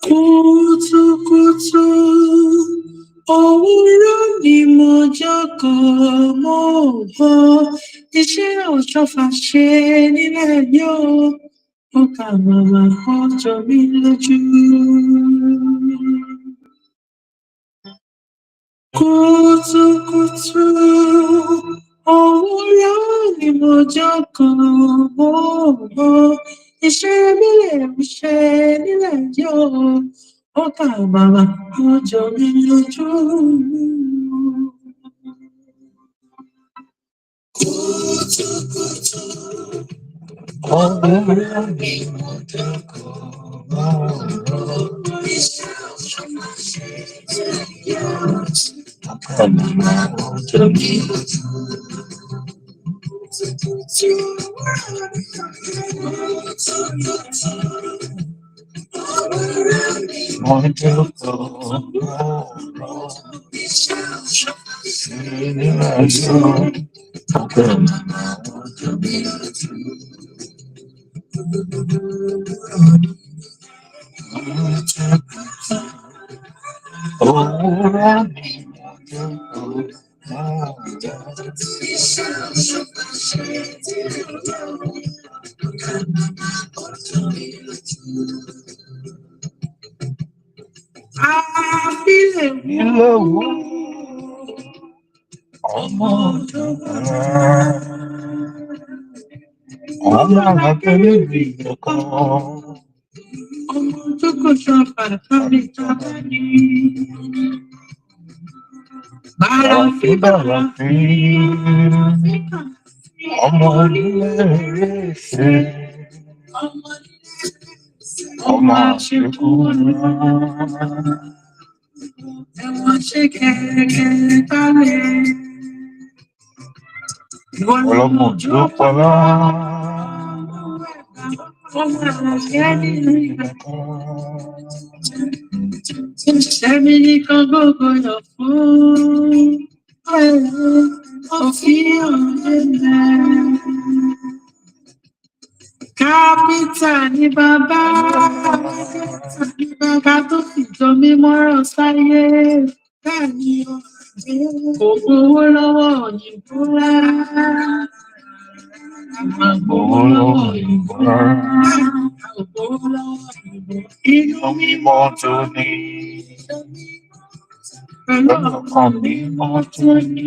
Kùtùkùtù òwúrọ̀ ni mo jókòó mo bọ iṣẹ́ òṣọ́fà ṣe nílẹ̀ yóò ó kà màmá ó jọ mí lójú. Kùtùkùtù òwúrọ̀ ni mo jókòó mo bọ iṣẹ́ nílẹ̀ ṣe nílẹ̀ yóò ó kà màmá ó jọ mí lójú. Kùtùkùtù òwúrọ̀ ni mo jókòó mo bọ iṣẹ́ òṣọ́fà ṣe nílẹ̀ yóò ó kà màmá ó jọ mí lójú. Ọmọ onílẹ̀ ṣe ọmọ àṣekú ẹ̀wọ̀n ṣe kẹ̀kẹ́ balẹ̀ ọlọ́mọ tó pọ̀lá ọmọ àlàyé nínú ìgbàkan ṣẹ́mi nìkan gbogbo yọ̀ fún òfin ọ̀lẹ́lẹ̀. Kápítà ni bàbá tó fi jọ mímọ́ rọ̀ sáyé. Bẹ́ẹ̀ni kò gbowó lọ́wọ́ òyìnbó rárá. Gbowó lọ́wọ́ òyìnbó rárá. Inú mímọ́ tó ní. Pẹ̀lú ọkàn mímọ́ tó ní.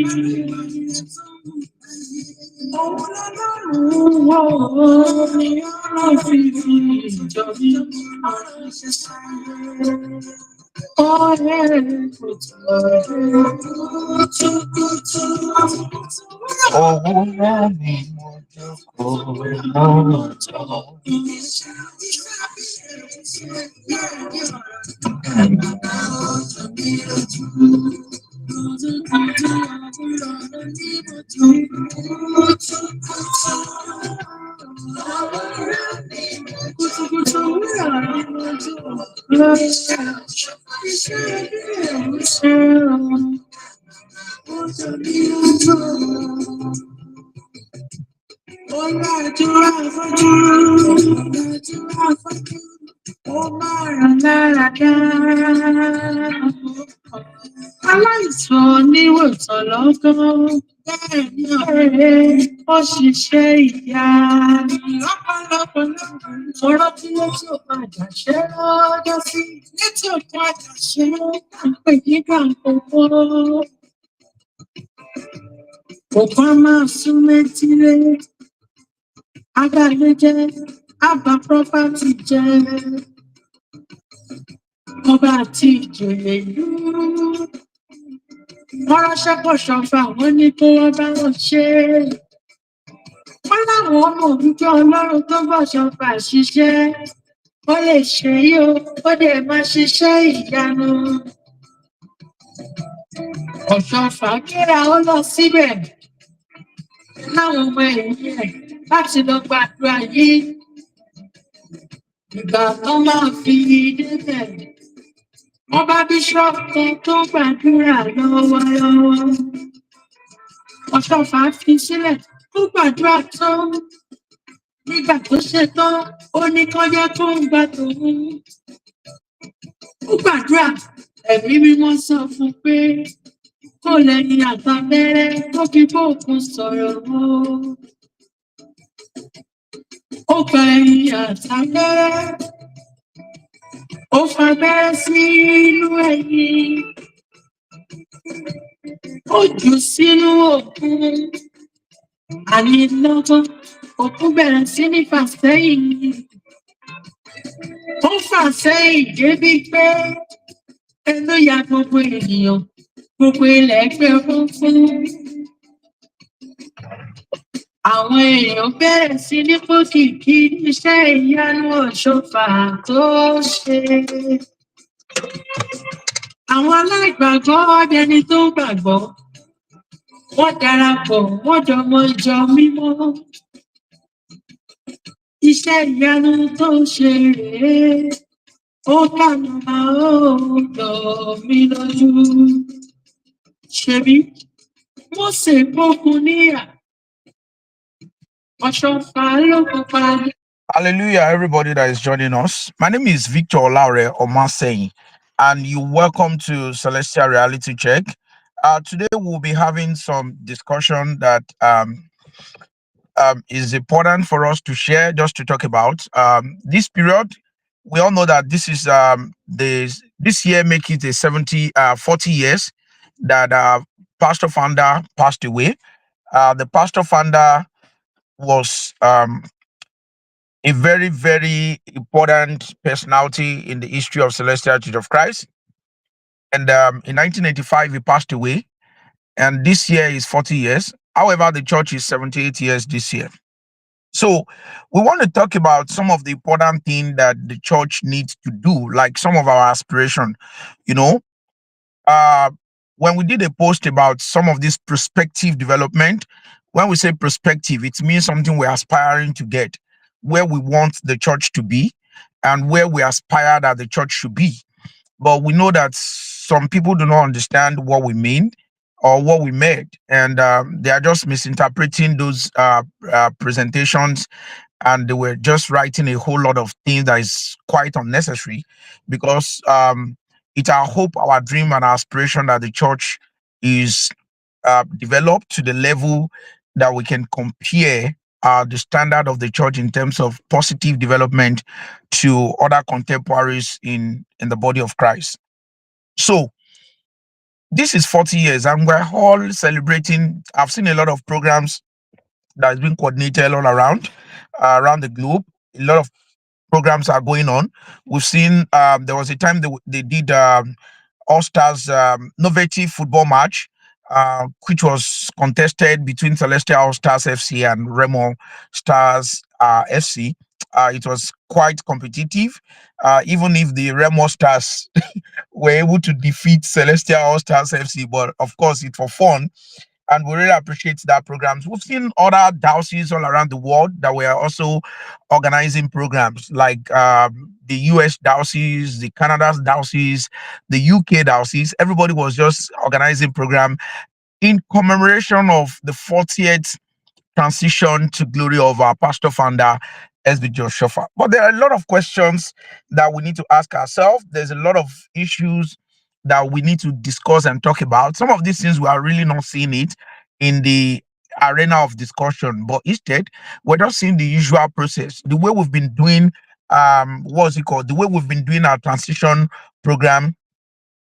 Aláìsàn oníwòsàn lọ́gán ó ṣiṣẹ́ ìyá lọ́pọ̀lọpọ̀ ọ̀rọ̀ tí ó tí ò padà ṣe lọ́jọ́ sí létí ò padà ṣe pé nígbà gbogbo òkú á máa sún méjìlé agbálẹ́jẹ́ àbá property jẹ́ ọba àti ìjòyè ìlú wọ́n ránṣẹ́ pọ̀ ṣọ̀fà wọ́n ní kí wọ́n bá wọn ṣe wọ́n láwọn ọmọ òwújọ ọlọ́run tó bọ̀ ṣọ̀fà ṣiṣẹ́ wọ́n lè ṣe yí o ó lè máa ṣiṣẹ́ ìyanu ọ̀ṣọ̀fà kíra ó lọ síbẹ̀ láwọn ọmọ ẹ̀yìn ẹ̀ láti lọ gbàdúrà yìí ìgbà tó máa fi débẹ̀ wọ́n bá bíṣọ́ọ̀bù kan tó gbàdúrà lọ́wọ́lọ́wọ́ ọ̀ṣọ́fà fi sílẹ̀ tó gbàdúrà tán nígbà tó ṣe tán ó ní kó jẹ́ kó ń gbà tòun Ó gbàdúrà, ẹ̀mí mímọ́ sọ fún pé kó lẹ́yìn àtàbẹ́rẹ́ tó fi bókun sọ̀rọ̀ o. Ó gba ẹ̀yìn àtàbẹ́rẹ́, ó fabẹ́rẹ́ sí inú ẹ̀yìn, ó jù sínú òkun. Àní lọ́gán, òkun bẹ̀rẹ̀ sí ní fà sẹ́yìn. Ó fà sẹ́yìn débi pé ẹnu ya gbogbo ènìyàn, gbogbo ilẹ̀ gbé fúnfún. Àwọn èèyàn bẹ̀rẹ̀ sí ní pòkìkí iṣẹ́ ìyanu òṣòfà tó ṣe. Àwọn aláìgbàgbọ́ ẹni tó gbàgbọ́, wọ́n darapọ̀, wọ́n jọmọ ìjọ mímọ́. Iṣẹ́ ìyanu tó ṣe rèé, ó kànú máa ó lọ mí lójú. Ṣebí Mósè gbógun níyà, ọ̀ṣọ́fà ló pupa. Hallelujah, everybody that is joining us. My name is Victor Olaure Omaseyin, and you're welcome to Celestial Reality Check. Today we'll be having some discussion that is important for us to share, just to talk about. This period, we all know that this is this year make it a 40 years that Pastor Founder passed away. The Pastor Founder was a very, very important personality in the history of Celestial Church of Christ. And in 1985, he passed away. And this year is 40 years. However, the church is 78 years this year. So we want to talk about some of the important things that the church needs to do, like some of our aspiration. You know, when we did a post about some of this prospective development, when we say prospective, it means something we're aspiring to get, where we want the church to be and where we aspire that the church should be. But we know that some people do not understand what we mean or what we made, and they are just misinterpreting those presentations, and they were just writing a whole lot of things that is quite unnecessary, because it's our hope, our dream, and our aspiration that the church is developed to the level that we can compare the standard of the church in terms of positive development to other contemporaries in the body of Christ. So this is 40 years, and we're all celebrating. I've seen a lot of programs that has been coordinated all around the globe. A lot of programs are going on. We've seen there was a time they did All Stars innovative football match, which was contested between Celestial All Stars FC and Remo Stars FC. It was quite competitive, even if the Remo Stars were able to defeat Celestial All Stars FC. But of course, it's for fun, and we really appreciate that programs. We've seen other dioceses all around the world that were also organizing programs, like the US diocese, the Canada's diocese, the UK diocese. Everybody was just organizing program in commemoration of the 40th transition to glory of our pastor founder, SB Joshua. But there are a lot of questions that we need to ask ourselves. There's a lot of issues that we need to discuss and talk about. Some of these things we are really not seeing it in the arena of discussion, but instead we're just seeing the usual process, the way we've been doing what's it called, the way we've been doing our transition program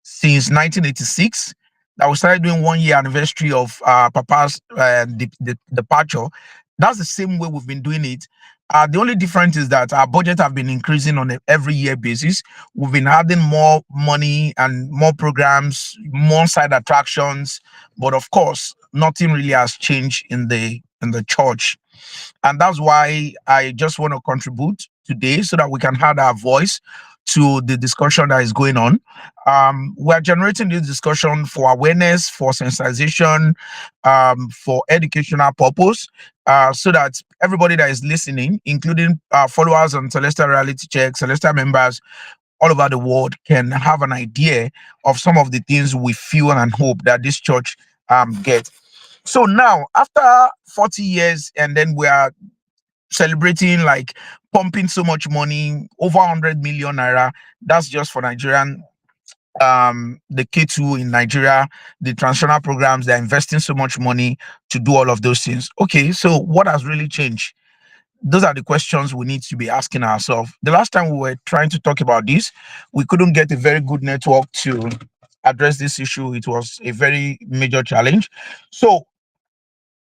since 1986, that we started doing 1 year anniversary of Papa's departure. That's the same way we've been doing it. The only difference is that our budget have been increasing on an every year basis. We've been adding more money and more programs, more side attractions, but of course, nothing really has changed in the church. And that's why I just want to contribute today, so that we can add our voice to the discussion that is going on. We're generating this discussion for awareness, for sensitization, for educational purpose, so that everybody that is listening, including followers on Celestial Reality Check, Celestial members all over the world, can have an idea of some of the things we feel and hope that this church gets. So now, after 40 years, and then we are celebrating, like pumping so much money, over 100 million naira. That's just for Nigerian, the K2 in Nigeria, the transitional programs. They're investing so much money to do all of those things. Okay, so what has really changed? Those are the questions we need to be asking ourselves. The last time we were trying to talk about this, we couldn't get a very good network to address this issue. It was a very major challenge. So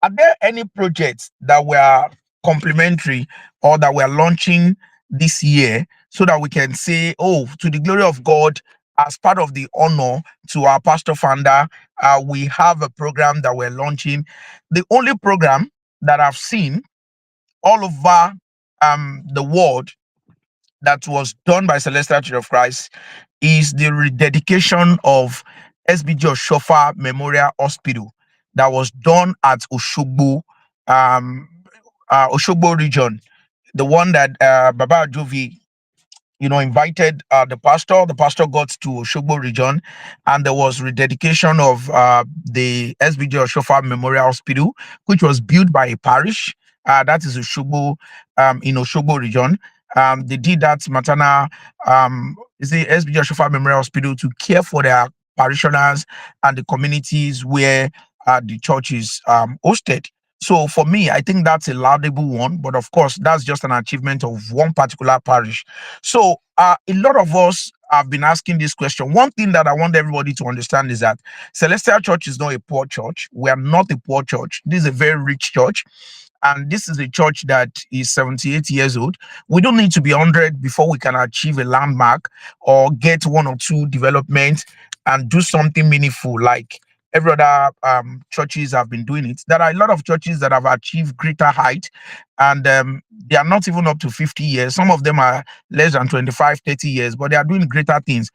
are there any projects that were complementary or that we're launching this year so that we can say, oh, to the glory of God, as part of the honor to our pastor founder, we have a program that we're launching. The only program that I've seen all over the world that was done by Celestial Church of Christ is the rededication of SBG Oshofa Memorial Hospital that was done at Oshogbo region, the one that Baba Jovi, invited the pastor. The pastor got to Oshogbo region, and there was rededication of the SBG Oshofa Memorial Hospital, which was built by a parish. That is Oshogbo, in Oshogbo region. They did that maternal, is the SBG Oshofa Memorial Hospital to care for their parishioners and the communities where the church is hosted. So for me, I think that's a laudable one, but of course, that's just an achievement of one particular parish. So a lot of us have been asking this question. One thing that I want everybody to understand is that Celestial Church is not a poor church. We are not a poor church. This is a very rich church. And this is a church that is 78 years old. We don't need to be 100 before we can achieve a landmark or get one or two developments and do something meaningful like every other churches have been doing it. There are a lot of churches that have achieved greater height, and they are not even up to 50 years. Some of them are less than 25, 30 years, but they are doing greater things.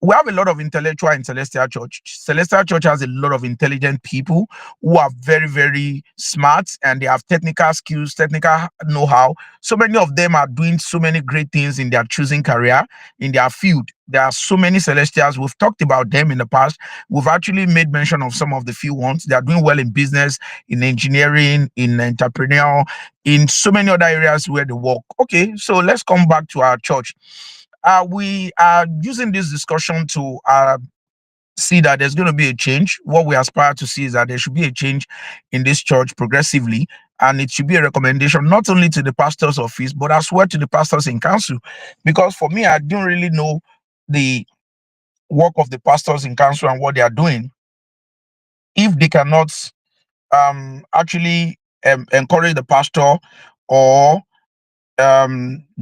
We have a lot of intellectual in Celestial Church. Celestial Church has a lot of intelligent people who are very, very smart, and they have technical skills, technical know-how. So many of them are doing so many great things in their choosing career, in their field. There are so many Celestials. We've talked about them in the past. We've actually made mention of some of the few ones. They are doing well in business, in engineering, in entrepreneurial, in so many other areas where they work. Okay, so let's come back to our church. We are using this discussion to see that there's going to be a change. What we aspire to see is that there should be a change in this church progressively, and it should be a recommendation not only to the pastor's office, but as well to the pastors in council. Because for me, I don't really know the work of the pastors in council and what they are doing if they cannot actually encourage the pastor or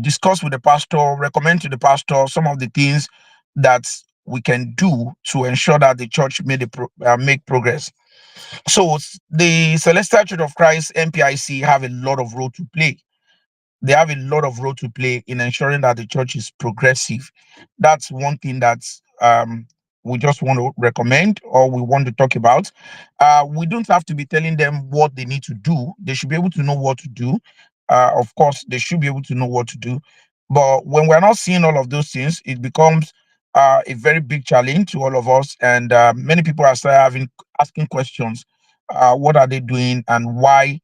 discuss with the pastor, recommend to the pastor some of the things that we can do to ensure that the church make progress. So the Celestial Church of Christ MPIC have a lot of role to play. They have a lot of role to play in ensuring that the church is progressive. That's one thing that we just want to recommend or we want to talk about. We don't have to be telling them what they need to do. They should be able to know what to do. Of course, they should be able to know what to do. But when we're not seeing all of those things, it becomes a very big challenge to all of us. And many people are starting asking questions. What are they doing and why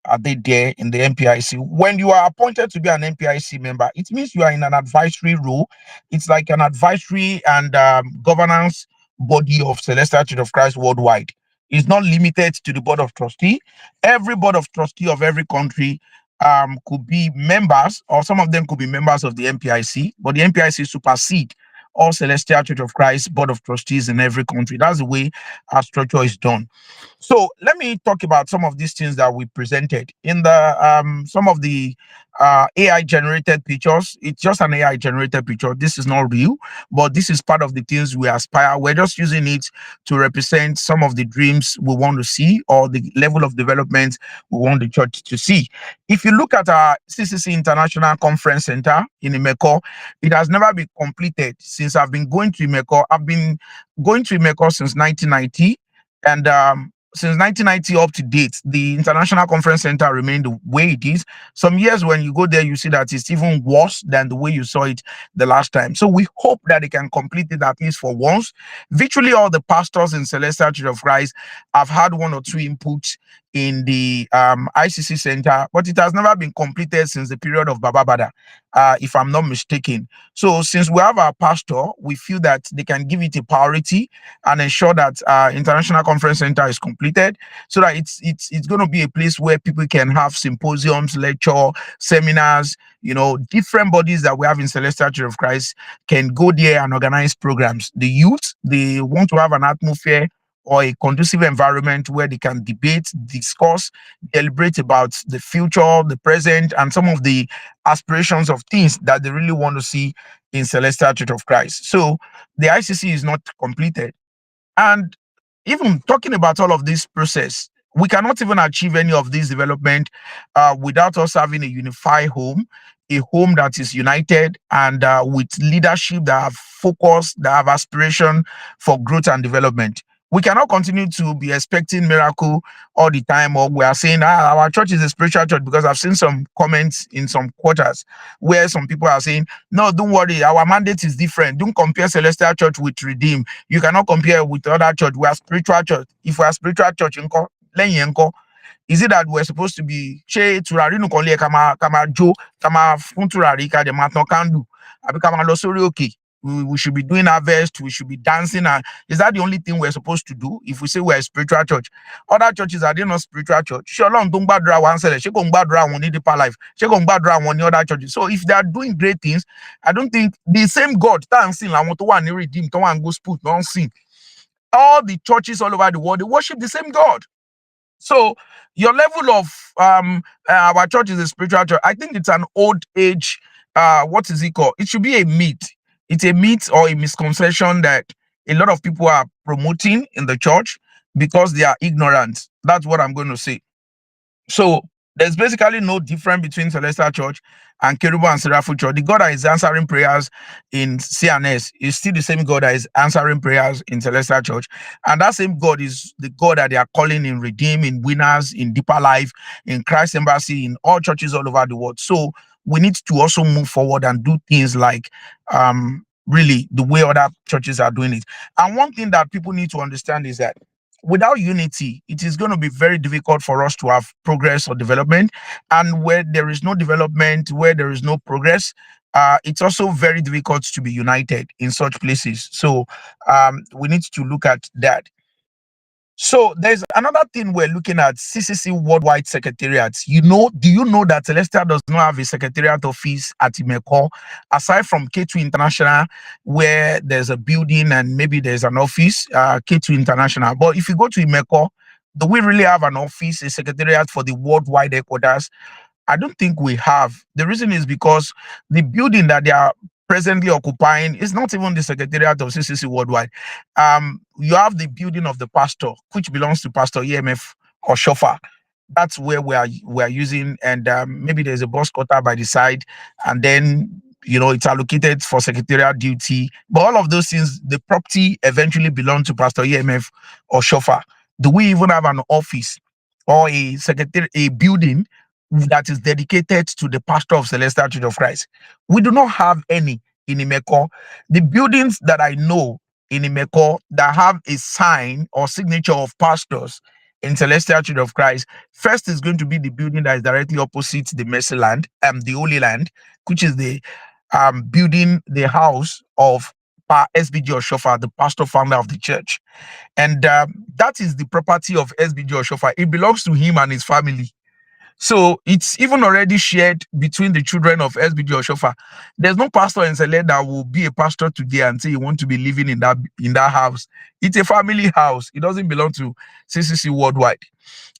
are they there in the MPIC? When you are appointed to be an MPIC member, it means you are in an advisory role. It's like an advisory and governance body of Celestial Church of Christ worldwide. It's not limited to the board of trustee. Every board of trustee of every country could be members, or some of them could be members of the MPIC, but the MPIC supersede all Celestial Church of Christ board of trustees in every country. That's the way our structure is done. So let me talk about some of these things that we presented in the some of the AI generated pictures. It's just an AI generated picture. This is not real, but this is part of the things we aspire. We're just using it to represent some of the dreams we want to see or the level of development we want the church to see. If you look at our CCC International Conference Center in Imeko, it has never been completed since I've been going to Imeko. I've been going to Imeko since 1990, and since 1990 up to date, the International Conference Center remained the way it is. Some years when you go there, you see that it's even worse than the way you saw it the last time. So we hope that they can complete it at least for once. Virtually all the pastors in Celestial Church of Christ have had one or two inputs in the ICC Center, but it has never been completed since the period of Baba Bada, if I'm not mistaken. So since we have our pastor, we feel that they can give it a priority and ensure that International Conference Center is completed, so that it's going to be a place where people can have symposiums, lecture, seminars. Different bodies that we have in Celestial Church of Christ can go there and organize programs. The youth, they want to have an atmosphere or a conducive environment where they can debate, discuss, deliberate about the future, the present, and some of the aspirations of things that they really want to see in Celestial Church of Christ. So the ICC is not completed. And even talking about all of this process, we cannot even achieve any of this development without us having a unified home, a home that is united and with leadership that have focus, that have aspiration for growth and development. We cannot continue to be expecting miracle all the time, or we are saying our church is a spiritual church, because I've seen some comments in some quarters where some people are saying, no, don't worry, our mandate is different. Don't compare Celestial Church with Redeem. You cannot compare with other church. We are spiritual church. If we are spiritual church, is it that we're supposed to be turari nìkan lé kama jo kama fún turari ka de matan candle abi kama lọ sórí òkè? We should be doing our best. We should be dancing. And is that the only thing we're supposed to do if we say we're a spiritual church? Other churches, are they not spiritual church? Ṣé Ọlọ́run tó ń gbàdúrà wa ń ṣẹlẹ̀? Ṣé kò ń gbàdúrà wọn ní Deeper Life? Ṣé kò ń gbàdúrà wọn ní other churches? So if they are doing great things, I don't think the same God tá à ń sìn làwọn tó wà ní Redeem, tó wà ní Gospel tó ń sìn. All the churches all over the world, they worship the same God. So your level of our church is a spiritual church. I think it's an old age. What is it called? It should be a myth. It's a myth or a misconception that a lot of people are promoting in the church because they are ignorant. That's what I'm going to say. So there's basically no difference between Celestial Church and Kerubo and Seraphim Church. The God that is answering prayers in CNS is still the same God that is answering prayers in Celestial Church. And that same God is the God that they are calling in Redeem, in Winners, in Deeper Life, in Christ Embassy, in all churches all over the world. So we need to also move forward and do things like really the way other churches are doing it. And one thing that people need to understand is that without unity, it is going to be very difficult for us to have progress or development. And where there is no development, where there is no progress, it's also very difficult to be united in such places. So we need to look at that. So there's another thing we're looking at: CCC Worldwide Secretariats. Do you know that Celestial does not have a secretariat office at Imeko, aside from K2 International, where there's a building and maybe there's an office, K2 International. But if you go to Imeko, do we really have an office, a secretariat for the worldwide headquarters? I don't think we have. The reason is because the building that they are presently occupying is not even the secretariat of CCC Worldwide. You have the building of the pastor, which belongs to Pastor EMF or Shofa. That's where we are using, and maybe there's a bus cutter by the side, and then it's allocated for secretarial duty. But all of those things, the property eventually belong to Pastor EMF or Shofa. Do we even have an office or a building that is dedicated to the pastor of Celestial Church of Christ? We do not have any in Imeko. The buildings that I know in Imeko that have a sign or signature of pastors in Celestial Church of Christ, first is going to be the building that is directly opposite the Mercy Land, the Holy Land, which is the building, the house of SBG Oshofa, the pastor founder of the church. And that is the property of SBG Oshofa. It belongs to him and his family. So it's even already shared between the children of SBG Oshofa. There's no pastor in Sele that will be a pastor today and say you want to be living in that house. It's a family house. It doesn't belong to CCC Worldwide.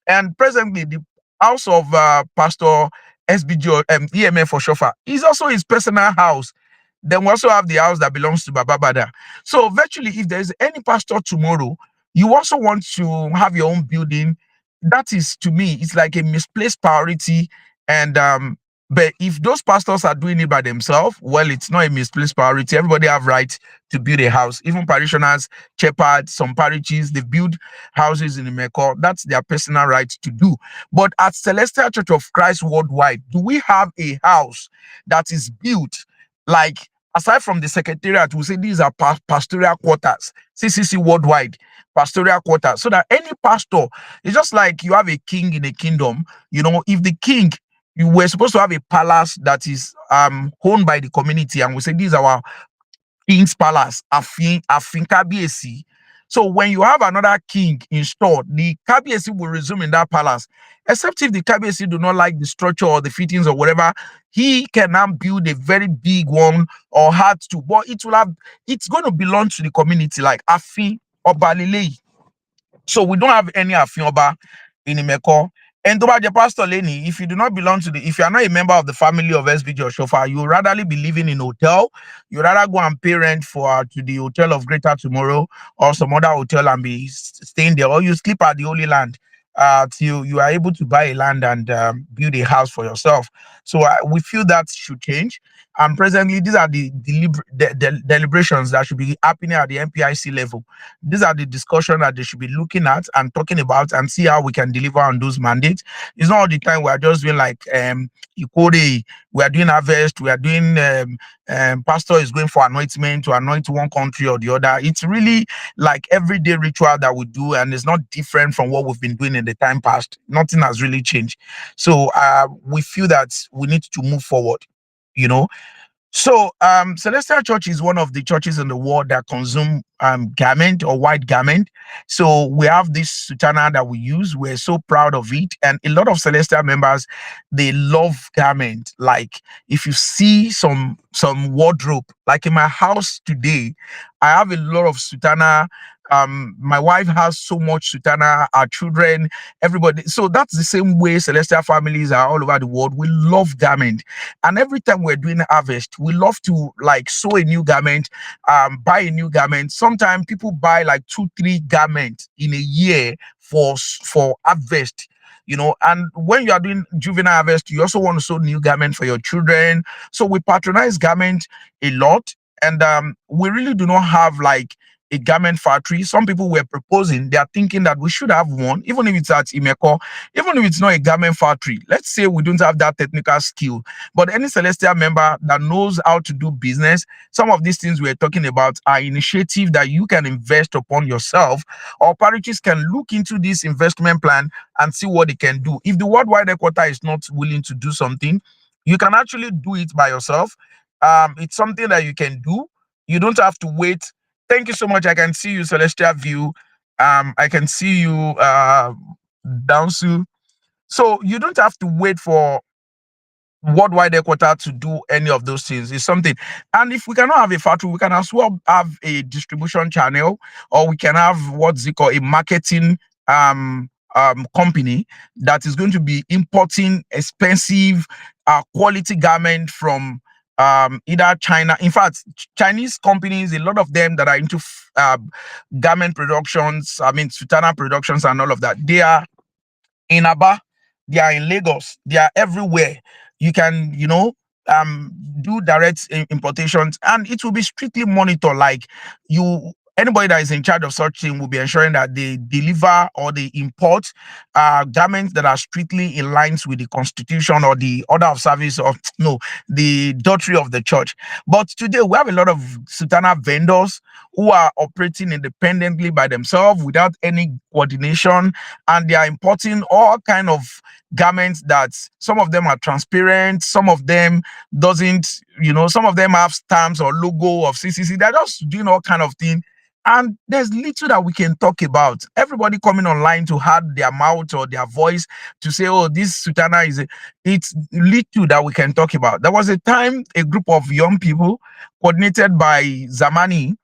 And presently, the house of Pastor SBG EMF Oshofa is also his personal house. Then we also have the house that belongs to Baba Bada. So virtually, if there's any pastor tomorrow, you also want to have your own building. That is, to me, it's like a misplaced priority. And but if those pastors are doing it by themselves, well, it's not a misplaced priority. Everybody have right to build a house. Even parishioners, shepherds, some parishes, they build houses in Imeko. That's their personal right to do. But at Celestial Church of Christ Worldwide, do we have a house that is built like Aside from the secretariat, we say these are pastoral quarters, CCC worldwide, pastoral quarters, so that any pastor, it's just like you have a king in a kingdom. If the king, you were supposed to have a palace that is owned by the community, and we say these are our king's palace, Afin Kabiesi. So when you have another king installed, the Kabiesi will resume in that palace. Except if the Kabiesi do not like the structure or the fittings or whatever, he can now build a very big one or had to. But it's going to belong to the community, like Afin Obalile. So we don't have any Afinoba in Imeko. And the pastor Lenny, if you do not belong to if you are not a member of the family of SBJ or Shofa, you rather be living in a hotel. You rather go and pay rent to the hotel of Greater Tomorrow or some other hotel and be staying there, or you sleep at the Holy Land till you are able to buy a land and build a house for yourself. So we feel that should change. And presently, these are the deliberations that should be happening at the MPIC level. These are the discussions that they should be looking at and talking about and see how we can deliver on those mandates. It's not all the time we are just doing like Ikore, we are doing harvest, we are doing pastor is going for anointment to anoint one country or the other. It's really like everyday ritual that we do, and it's not different from what we've been doing in the time past. Nothing has really changed. So we feel that we need to move forward, you know. So Celestial Church is one of the churches in the world that consume garment or white garment. So we have this sutana that we use. We're so proud of it. And a lot of Celestial members, they love garment. Like if you see some wardrobe, like in my house today, I have a lot of sutana. My wife has so much sutana, our children, everybody. So that's the same way Celestial families are all over the world. We love garment. And every time we're doing harvest, we love to like sew a new garment, buy a new garment. Sometimes people buy like 2-3 garments in a year for harvest. And when you are doing juvenile harvest, you also want to sew new garment for your children. So we patronize garment a lot, and we really do not have like a garment factory. Some people were proposing, they are thinking that we should have one, even if it's at Imeko, even if it's not a garment factory. Let's say we don't have that technical skill, but any Celestial member that knows how to do business, some of these things we're talking about are initiatives that you can invest upon yourself, or parishes can look into this investment plan and see what they can do. If the worldwide headquarter is not willing to do something, you can actually do it by yourself. It's something that you can do. You don't have to wait. Thank you so much. I can see you, Celestial View. I can see you, Downsu. So you don't have to wait for worldwide headquarter to do any of those things. It's something. And if we cannot have a factory, we can as well have a distribution channel, or we can have what's it called, a marketing company that is going to be importing expensive quality garment from either China. In fact, Chinese companies, a lot of them that are into garment productions, sutana productions and all of that, they are in Aba, they are in Lagos, they are everywhere. You can, do direct importations, and it will be strictly monitored. Like anybody that is in charge of such thing will be ensuring that they deliver or they import garments that are strictly in lines with the constitution or the order of service of the doctrine of the church. But today we have a lot of sutana vendors who are operating independently by themselves without any coordination, and they are importing all kind of garments that some of them are transparent, some of them doesn't, some of them have stamps or logo of CCC. They're just doing all kind of thing. And there's little that we can talk about. Everybody coming online to add their mouth or their voice to say, oh, this sutana it's little that we can talk about. There was a time a group of young people coordinated by Zamani,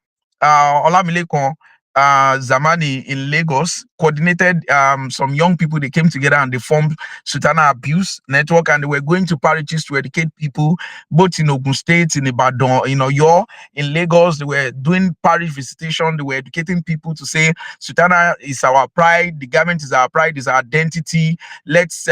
Olamilekon, Zamani in Lagos, coordinated some young people. They came together and they formed Sutana Abuse Network, and they were going to parishes to educate people, both in Ogun State, in Ibadan, in Oyo, in Lagos. They were doing parish visitation. They were educating people to say Sutana is our pride, the garment is our pride, is our identity. Let's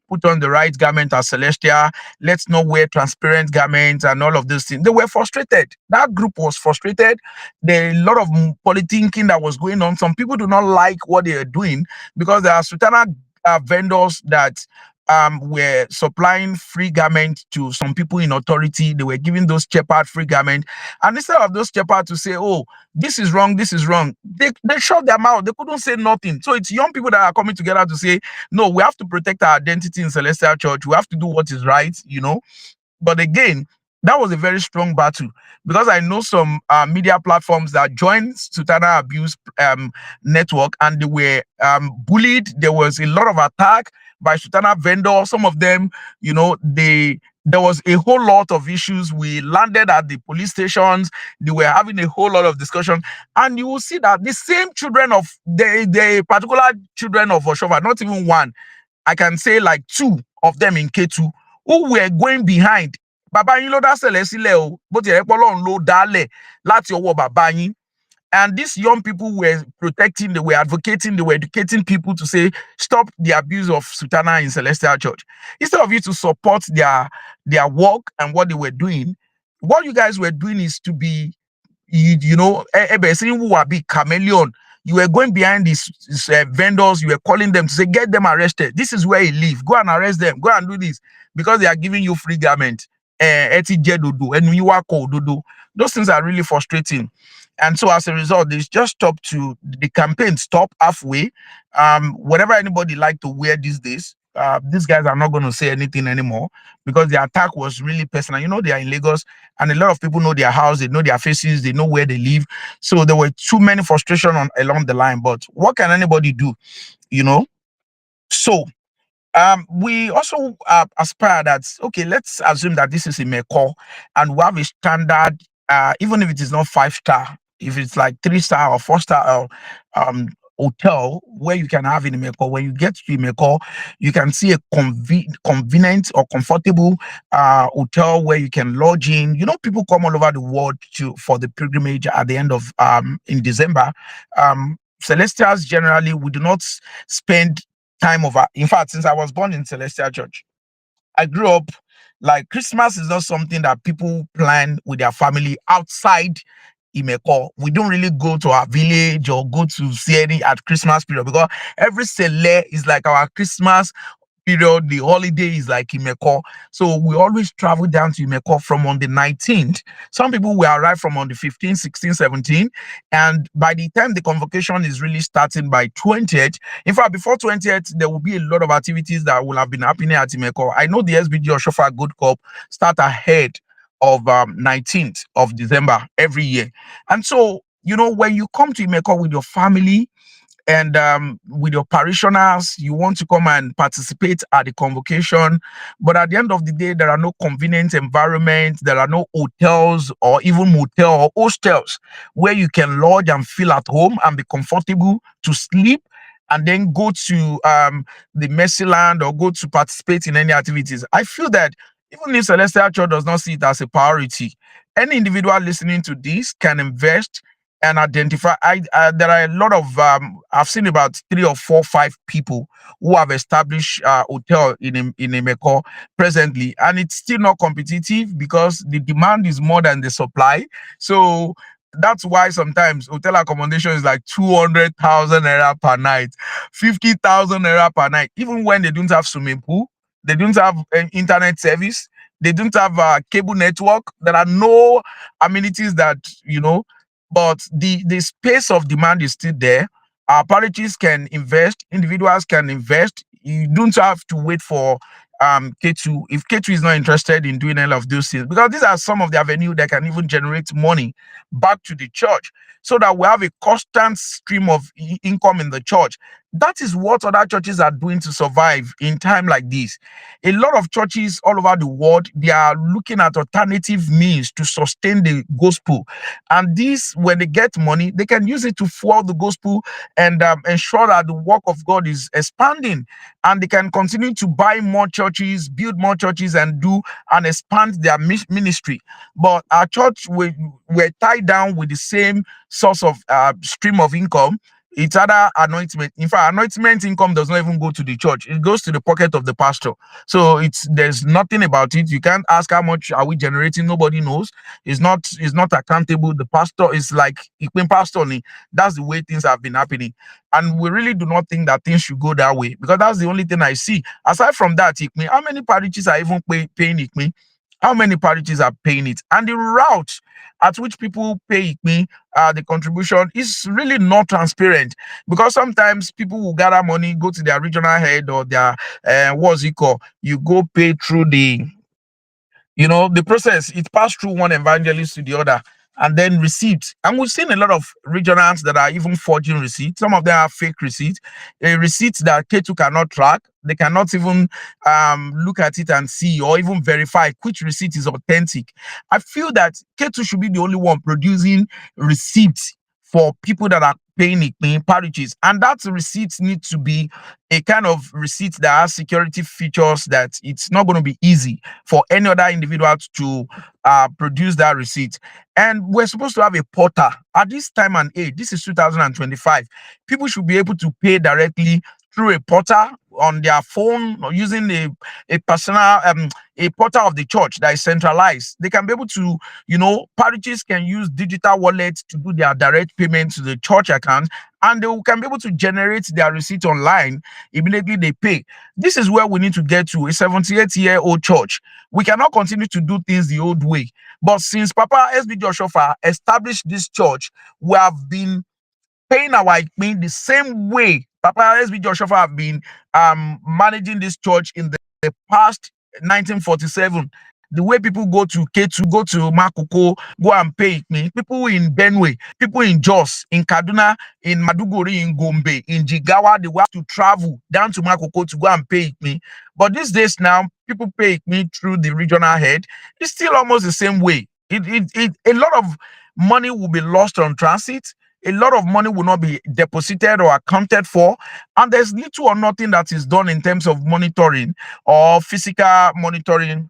put on the right garment as Celestial. Let's not wear transparent garments and all of those things. They were frustrated. That group was frustrated. There a lot of politicking that was going on. Some people do not like what they are doing because there are Sutana vendors that were supplying free garments to some people in authority. They were giving those shepherds free garment. And instead of those shepherds to say, oh, this is wrong, they shut their mouth. They couldn't say nothing. So it's young people that are coming together to say, no, we have to protect our identity in Celestial Church. We have to do what is right, But again, that was a very strong battle, because I know some media platforms that joined Sultana Abuse Network, and they were bullied. There was a lot of attack by Sultana vendors. Some of them, there was a whole lot of issues. We landed at the police stations. They were having a whole lot of discussion. And you will see that the same children of the particular children of Oshova, not even one, I can say like two of them in K2, who were going behind. Bàbá yín ló dá ṣẹlẹ̀ sílẹ̀ o, bó ti yẹ pé Ọlọ́run ló dálẹ̀ láti ọwọ́ bàbá yín. And these young people were protecting, they were advocating, they were educating people to say, stop the abuse of Sultana in Celestial Church. Instead of you to support their work and what they were doing, what you guys were doing is to be, who are big chameleon. You were going behind these vendors, you were calling them to say, get them arrested. This is where he live. Go and arrest them. Go and do this, because they are giving you free garment. Those things are really frustrating. And so as a result, they just stopped the campaign stopped halfway. Whatever anybody like to wear these days, these guys are not going to say anything anymore, because the attack was really personal. They are in Lagos, and a lot of people know their house, they know their faces, they know where they live. So there were too many frustration along the line. But what can anybody do? So we also aspire that, okay, let's assume that this is a Meko, and we have a standard, even if it is not 5-star, if it's like 3-star or 4-star hotel where you can have in Imeko. When you get to Imeko, you can see a convenient or comfortable hotel where you can lodge in. People come all over the world for the pilgrimage at the end of in December. Celestials generally, we do not spend time over. In fact, since I was born in Celestial Church, I grew up like Christmas is not something that people plan with their family outside Imeko. We don't really go to our village or go to see any at Christmas period, because every Sele is like our Christmas period. The holiday is like Imeko. So we always travel down to Imeko from on the 19th. Some people will arrive from on the 15th, 16th, 17th. And by the time the convocation is really starting by 20th, in fact, before 20th, there will be a lot of activities that will have been happening at Imeko. I know the SBG or Shofa Good Cup start ahead of 19th of December every year. And so, when you come to Imeko with your family, and with your parishioners, you want to come and participate at the convocation, but at the end of the day, there are no convenient environments, there are no hotels or even motel or hostels where you can lodge and feel at home and be comfortable to sleep, and then go to the Mercy Land or go to participate in any activities. I feel that even if Celestial Church does not see it as a priority, any individual listening to this can invest and identify. There are a lot of I've seen about 3 or 4, 5 people who have established hotel in Emeko presently, and it's still not competitive because the demand is more than the supply. So that's why sometimes hotel accommodation is like 200,000 naira per night, 50,000 naira per night, even when they don't have swimming pool, they don't have internet service, they don't have cable network. There are no amenities that but the space of demand is still there. Our parishes can invest, individuals can invest. You don't have to wait for K2 if K2 is not interested in doing any of those things, because these are some of the avenues that can even generate money back to the church, so that we have a constant stream of income in the church. That is what other churches are doing to survive in time like this. A lot of churches all over the world, they are looking at alternative means to sustain the gospel. And this, when they get money, they can use it to fuel the gospel and ensure that the work of God is expanding. And they can continue to buy more churches, build more churches, and do and expand their ministry. But our church, we're tied down with the same source of stream of income. It's other anointment. In fact, anointment income does not even go to the church. It goes to the pocket of the pastor. So there's nothing about it. You can't ask how much are we generating. Nobody knows. It's not accountable. The pastor is like Ikpin pastor. That's the way things have been happening. And we really do not think that things should go that way, because that's the only thing I see. Aside from that, Ikpin, how many parishes are even paying Ikpin? How many parishes are paying it? And the route at which people pay me the contribution is really not transparent, because sometimes people will gather money, go to their regional head or their what's it called? You go pay through the process. It passed through one evangelist to the other, and then receipts. And we've seen a lot of regionals that are even forging receipts. Some of them are fake receipts, receipts that K2 cannot track. They cannot even look at it and see or even verify which receipt is authentic. I feel that K2 should be the only one producing receipts for people that are paying it in parishes, and that receipts need to be a kind of receipt that has security features, that it's not going to be easy for any other individual to produce that receipt. And we're supposed to have a portal at this time and age. This is 2025. People should be able to pay directly through a portal on their phone, or using a personal a portal of the church that is centralized. They can be able to, parishes can use digital wallets to do their direct payment to the church account, and they can be able to generate their receipt online immediately they pay. This is where we need to get to. A 78-year-old church, we cannot continue to do things the old way. But since Papa SB Joshua established this church, we have been paying our Ikpin the same way Papa SB Joshua have been managing this church in the past 1947. The way people go to K2, go to Makoko, go and pay Ikpin. People in Benue, people in Jos, in Kaduna, in Maduguri, in Gombe, in Jigawa, they will have to travel down to Makoko to go and pay Ikpin. But these days now, people pay Ikpin through the regional head. It's still almost the same way. A lot of money will be lost on transit. A lot of money will not be deposited or accounted for, and there's little or nothing that is done in terms of monitoring or physical monitoring.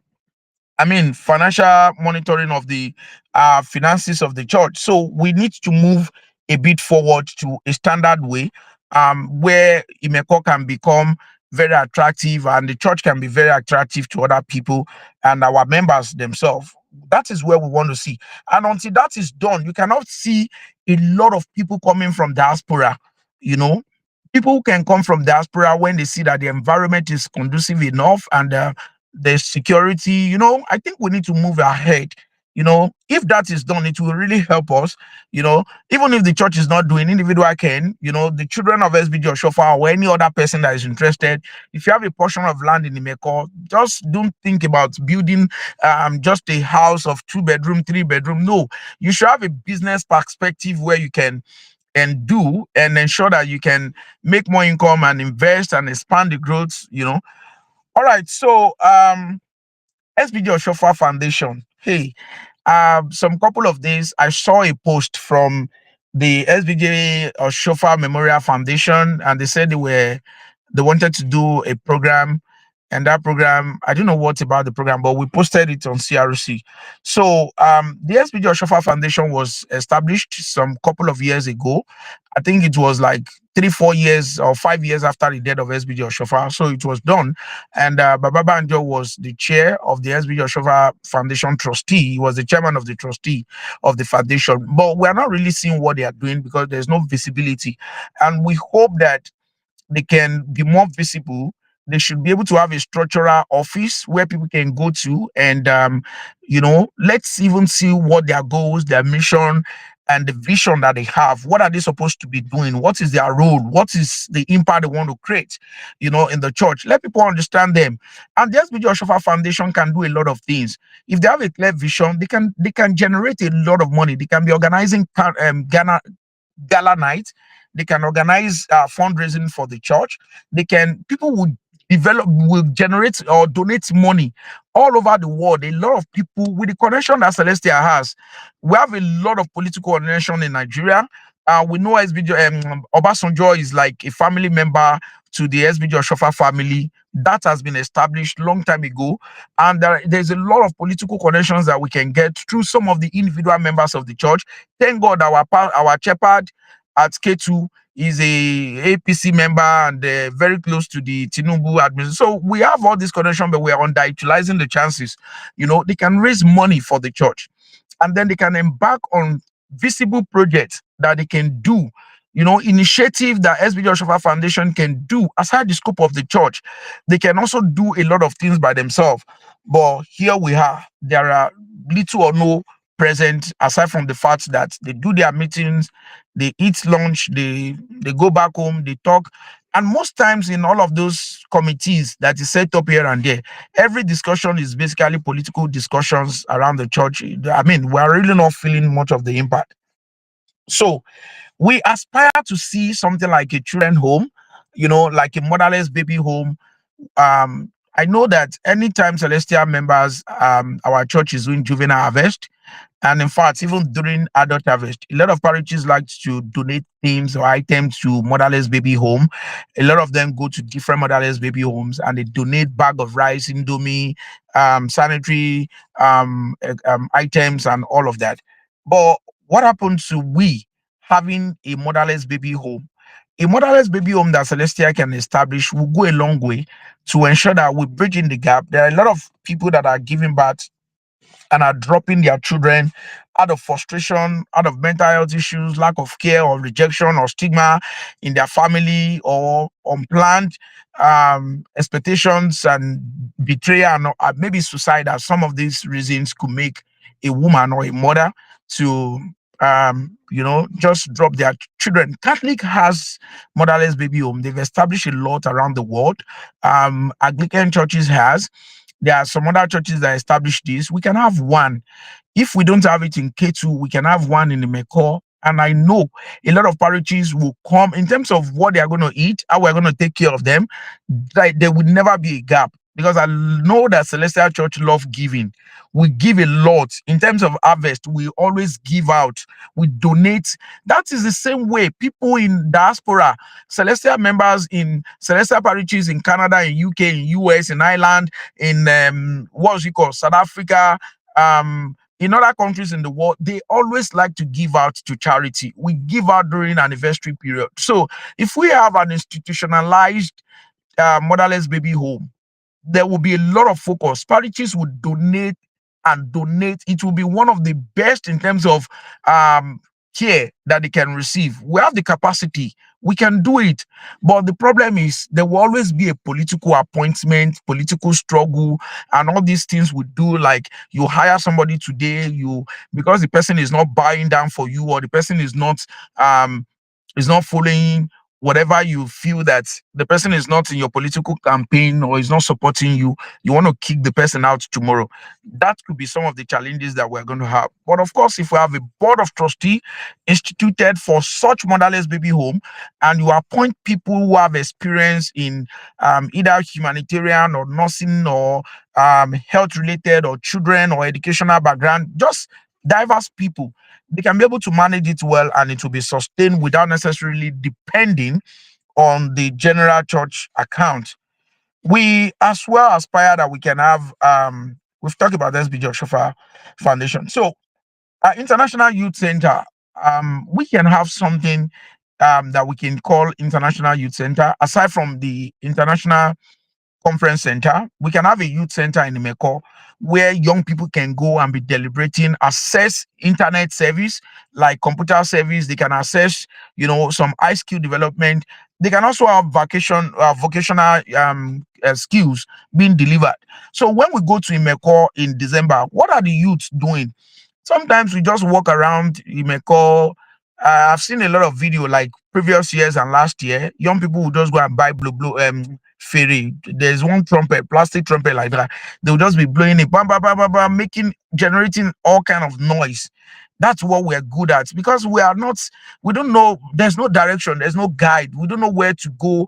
I mean, financial monitoring of the finances of the church. So we need to move a bit forward to a standard way, where Imeko can become very attractive and the church can be very attractive to other people and our members themselves. That is where we want to see. And until that is done, you cannot see a lot of people coming from diaspora. You know, people can come from diaspora when they see that the environment is conducive enough and the security. I think we need to move ahead. If that is done, it will really help us. Even if the church is not doing, individual can, the children of SBG or Shofa or any other person that is interested. If you have a portion of land in Imeko, just don't think about building just a house of 2-bedroom, 3-bedroom. No, you should have a business perspective where you can and do and ensure that you can make more income and invest and expand the growth. All right, so SBG Oshofa Foundation. Hey, some couple of days I saw a post from the SBJ Oshofa Memorial Foundation, and they said they wanted to do a program. And that program, I don't know what about the program, but we posted it on CRC. So the SBJ Oshofa Foundation was established some couple of years ago. I think it was like 3-4 years or 5 years after the death of SBJ Oshofa. So it was done. And Baba Banjo was the chair of the SBJ Oshofa Foundation trustee. He was the chairman of the trustee of the foundation. But we're not really seeing what they are doing because there's no visibility. And we hope that they can be more visible. They should be able to have a structural office where people can go to and, let's even see what their goals, their mission, and the vision that they have. What are they supposed to be doing? What is their role? What is the impact they want to create, in the church? Let people understand them. And the SBJ Oshofa Foundation can do a lot of things. If they have a clear vision, they can generate a lot of money. They can be organizing gala night. They can organize fundraising for the church. People will generate or donate money all over the world. A lot of people with the connection that Celestia has. We have a lot of political connection in Nigeria. We know SBJ Obasanjo is like a family member to the SBJ Oshofa family. That has been established long time ago. And there's a lot of political connections that we can get through some of the individual members of the church. Thank God our shepherd at K2 is a APC member and very close to the Tinubu administration. So we have all this connection, but we are underutilizing the chances. They can raise money for the church, and then they can embark on visible projects that they can do. Initiative that SB Joshua Foundation can do aside the scope of the church. They can also do a lot of things by themselves. But here we are. There are little or no present, aside from the fact that they do their meetings, they eat lunch, they go back home, they talk. And most times in all of those committees that is set up here and there, every discussion is basically political discussions around the church. I mean, we're really not feeling much of the impact. So we aspire to see something like a children home, like a motherless baby home. I know that anytime Celestial members, our church is doing juvenile harvest, and in fact, even during adult harvest, a lot of parishes like to donate things or items to motherless baby home. A lot of them go to different motherless baby homes and they donate bag of rice, indomie, sanitary items, and all of that. But what happens to we having a motherless baby home? A motherless baby home that Celestia can establish will go a long way to ensure that we bridge in the gap. There are a lot of people that are giving birth and are dropping their children out of frustration, out of mental health issues, lack of care, or rejection or stigma in their family, or unplanned expectations and betrayal, and maybe suicide. As some of these reasons could make a woman or a mother to just drop their children. Catholic has motherless baby home. They've established a lot around the world. Anglican churches has. There are some other churches that establish this. We can have one. If we don't have it in K2, we can have one in the Meko. And I know a lot of parishes will come in terms of what they are going to eat, how we're going to take care of them. Like, there would never be a gap, because I know that Celestial Church love giving. We give a lot. In terms of harvest, we always give out. We donate. That is the same way people in diaspora, Celestial members in Celestial parishes in Canada, in UK, in US, in Ireland, in what's it called, South Africa, in other countries in the world, they always like to give out to charity. We give out during anniversary period. So if we have an institutionalized motherless baby home, there will be a lot of focus. Parishes would donate and donate. It will be one of the best in terms of care that they can receive. We have the capacity. We can do it. But the problem is there will always be a political appointment, political struggle, and all these things we do. Like, you hire somebody today, because the person is not buying down for you, or the person is not following whatever you feel, that the person is not in your political campaign or is not supporting you, you want to kick the person out tomorrow. That could be some of the challenges that we're going to have. But of course, if we have a board of trustee instituted for such motherless baby home, and you appoint people who have experience in either humanitarian or nursing or health related or children or educational background, just diverse people, they can be able to manage it well, and it will be sustained without necessarily depending on the general church account. We as well aspire that we can have, we've talked about SB Joshua Foundation. So our International Youth Center, we can have something that we can call International Youth Center. Aside from the International Conference Center, we can have a youth center in Imeko where young people can go and be deliberating, access internet service like computer service. They can access, some high skill development. They can also have vocational skills being delivered. So when we go to Imeko in December, what are the youths doing? Sometimes we just walk around Imeko. I've seen a lot of video like previous years and last year. Young people will just go and buy blue fairy. There's one trumpet, plastic trumpet like that. They'll just be blowing it, bam, bam, bam, bam, bam, generating all kind of noise. That's what we're good at, because we don't know, there's no direction, there's no guide. We don't know where to go,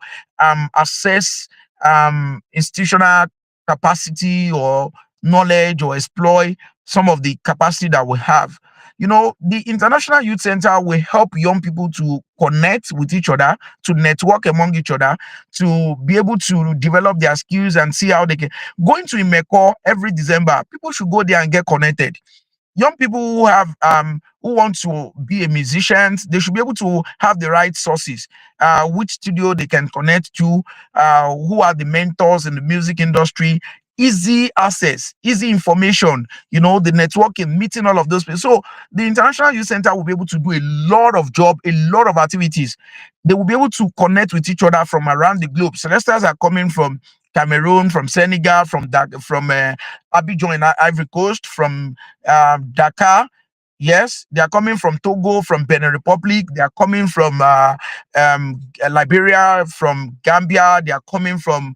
assess institutional capacity or knowledge, or exploit some of the capacity that we have. The International Youth Center will help young people to connect with each other, to network among each other, to be able to develop their skills and see how they can. Going to Imeko every December, people should go there and get connected. young people who want to be a musician, they should be able to have the right sources, which studio they can connect to, who are the mentors in the music industry, easy access, easy information, the networking, meeting all of those people. So the International Youth Center will be able to do a lot of job, a lot of activities. They will be able to connect with each other from around the globe. Celestials are coming from Cameroon, from Senegal, from Abidjan in Ivory Coast, from Dakar. Yes, they are coming from Togo, from Benin Republic. They are coming from Liberia, from Gambia. They are coming from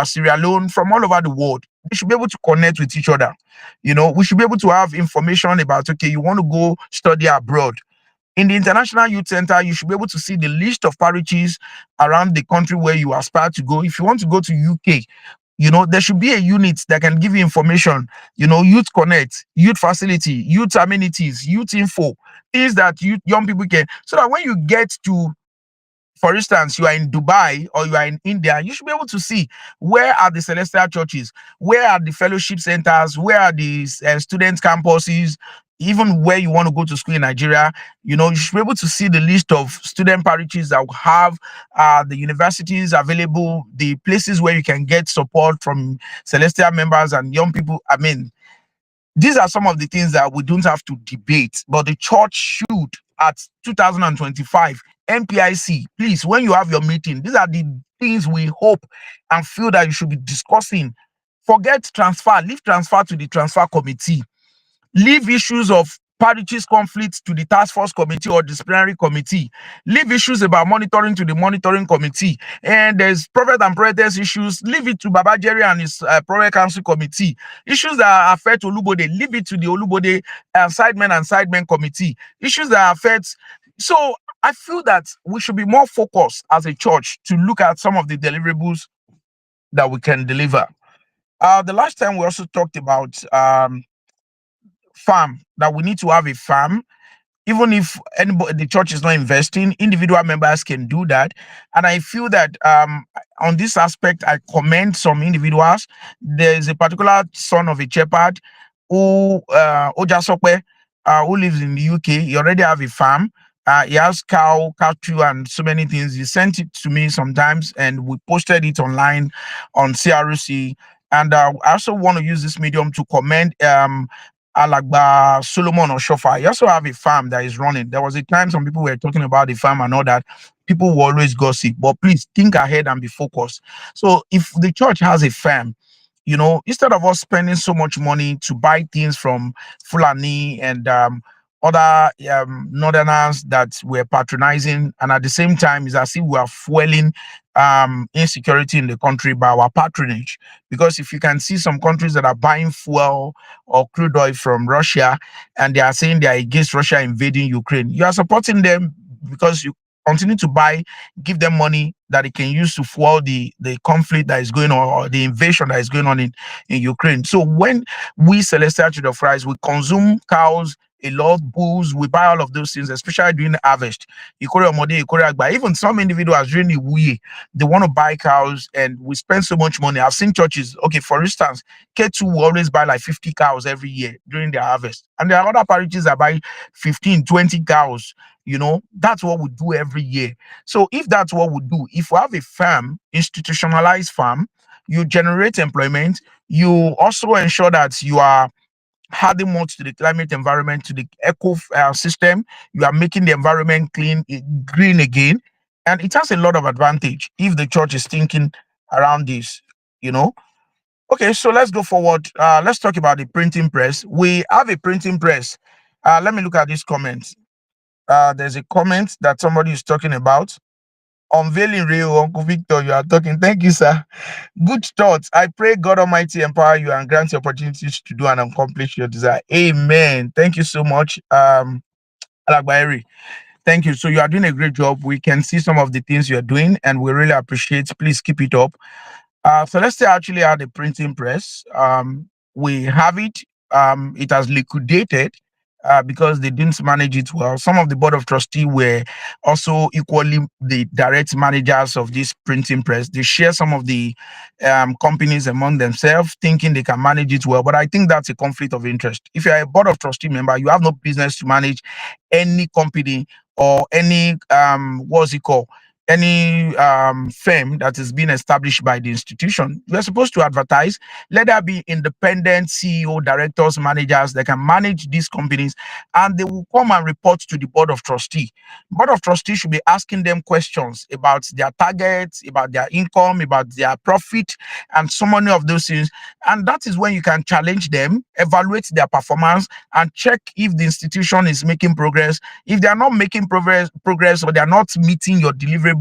Sierra Leone, from all over the world. We should be able to connect with each other. We should be able to have information about, okay, you want to go study abroad. In the International Youth Center, you should be able to see the list of parishes around the country where you aspire to go. If you want to go to UK, there should be a unit that can give you information, youth connect, youth facility, youth amenities, youth info, things that young people can, so that when you get to, for instance, you are in Dubai or you are in India, you should be able to see where are the celestial churches, where are the fellowship centers, where are the student campuses, even where you want to go to school in Nigeria. You should be able to see the list of student parishes that have the universities available, the places where you can get support from celestial members and young people. I mean, these are some of the things that we don't have to debate, but the church should, at 2025, MPIC, please, when you have your meeting, these are the things we hope and feel that you should be discussing. Forget transfer, leave transfer to the transfer committee. Leave issues of parishes conflicts to the task force committee or disciplinary committee. Leave issues about monitoring to the monitoring committee. And there's prophet and prophetess issues. Leave it to Baba Jerry and his prophet council committee. Issues that affect Olubode, leave it to the Olubode sidemen and sidemen committee. Issues that affect. So I feel that we should be more focused as a church to look at some of the deliverables that we can deliver. The last time we also talked about farm, that we need to have a farm. Even if anybody, the church is not investing, individual members can do that. And I feel that on this aspect, I commend some individuals. There's a particular son of a shepherd who Ojasope, who lives in the UK. He already have a farm. He has cattle, and so many things. He sent it to me sometimes, and we posted it online on CRC. And I also want to use this medium to commend Alagba Solomon Oshofa. He also have a farm that is running. There was a time some people were talking about the farm and all that. People will always gossip, but please think ahead and be focused. So if the church has a farm, instead of us spending so much money to buy things from Fulani and other northerners that we're patronizing, and at the same time, it's as if we are fueling insecurity in the country by our patronage. Because if you can see some countries that are buying fuel or crude oil from Russia, and they are saying they are against Russia invading Ukraine, you are supporting them because you continue to buy, give them money that they can use to fuel the conflict that is going on, or the invasion that is going on in Ukraine. So when we Celestial Church of Christ, we consume cows, a lot of bulls, we buy all of those things, especially during the harvest. Even some individuals during the week, they want to buy cows, and we spend so much money. I've seen churches, okay, for instance, K2 will always buy like 50 cows every year during their harvest. And there are other parishes that buy 15, 20 cows. That's what we do every year. So if that's what we do, if we have a farm, institutionalized farm, you generate employment, you also ensure that you are adding much to the climate environment, to the eco system. You are making the environment green again. And it has a lot of advantage if the church is thinking around this, you know. Okay, so let's go forward. Let's talk about the printing press. We have a printing press. Let me look at these comments. There's a comment that somebody is talking about. Unveiling real, Uncle Victor, you are talking. Thank you, sir. Good thoughts. I pray God Almighty empower you and grant you opportunities to do and accomplish your desire. Amen. Thank you so much, Alagbaeri. Thank you. So you are doing a great job. We can see some of the things you are doing, and we really appreciate. Please keep it up. Celeste actually had a printing press. We have it. It has liquidated. because they didn't manage it well. Some of the board of trustee were also equally the direct managers of this printing press. They share some of the companies among themselves, thinking they can manage it well. But I think that's a conflict of interest. If you're a board of trustee member, you have no business to manage any company or any what's it called, any firm that is being established by the institution. You're supposed to advertise. Let there be independent CEO, directors, managers that can manage these companies, and they will come and report to the board of trustee. Board of trustee should be asking them questions about their targets, about their income, about their profit, and so many of those things. And that is when you can challenge them, evaluate their performance, and check if the institution is making progress. If they are not making progress, or they are not meeting your deliverables,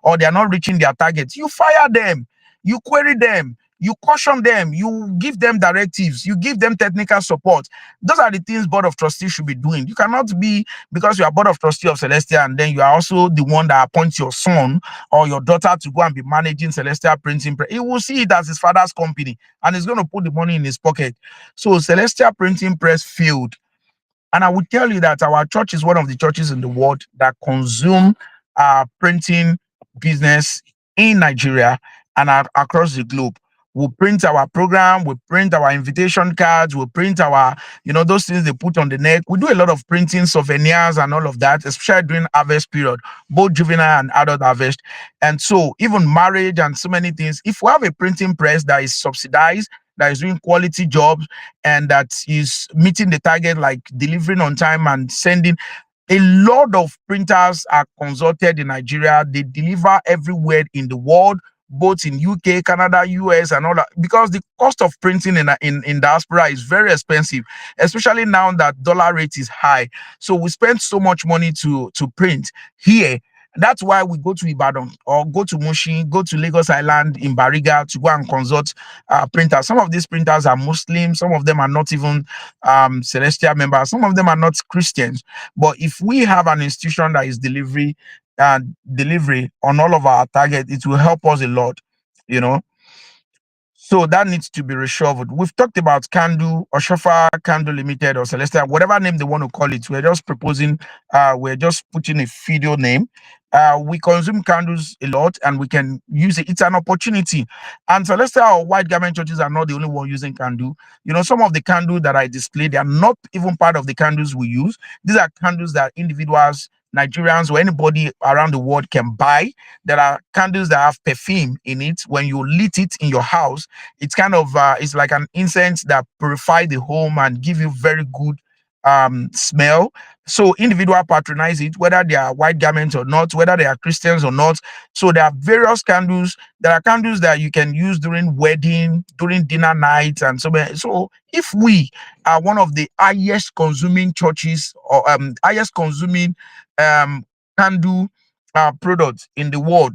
or they are not reaching their targets, you fire them, you query them, you caution them, you give them directives, you give them technical support. Those are the things board of trustees should be doing. You cannot be, because you are board of trustee of Celestia, and then you are also the one that appoints your son or your daughter to go and be managing Celestia printing press. He will see it as his father's company, and he's going to put the money in his pocket. So Celestia printing press failed. And I would tell you that our church is one of the churches in the world that consume printing business in Nigeria and across the globe. We print our program, we print our invitation cards, we print our, those things they put on the neck. We do a lot of printing, souvenirs and all of that, especially during harvest period, both juvenile and adult harvest. And so even marriage and so many things, if we have a printing press that is subsidized, that is doing quality jobs, and that is meeting the target, like delivering on time and sending. A lot of printers are consulted in Nigeria. They deliver everywhere in the world, both in UK, Canada, US, and all that, because the cost of printing in diaspora is very expensive, especially now that dollar rate is high. So we spend so much money to print here. That's why we go to Ibadan or go to Mushin, go to Lagos Island in Bariga to go and consult printers. Some of these printers are Muslim, some of them are not even Celestial members, some of them are not Christians. But if we have an institution that is delivery on all of our target, it will help us a lot, you know. So that needs to be reshuffled. We've talked about Candle or Shafa, Candle Limited or Celestial, whatever name they want to call it. We're just proposing, we're just putting a video name. We consume candles a lot and we can use it. It's an opportunity. And Celestial or white garment churches are not the only one using candle. Some of the candles that I displayed, they are not even part of the candles we use. These are candles that individuals, Nigerians, or anybody around the world can buy. There are candles that have perfume in it. When you lit it in your house, it's kind of it's like an incense that purify the home and give you very good smell. So individual patronize it, whether they are white garments or not, whether they are Christians or not. So there are various candles. There are candles that you can use during wedding, during dinner nights, and so on. So if we are one of the highest consuming churches or highest consuming candle products in the world,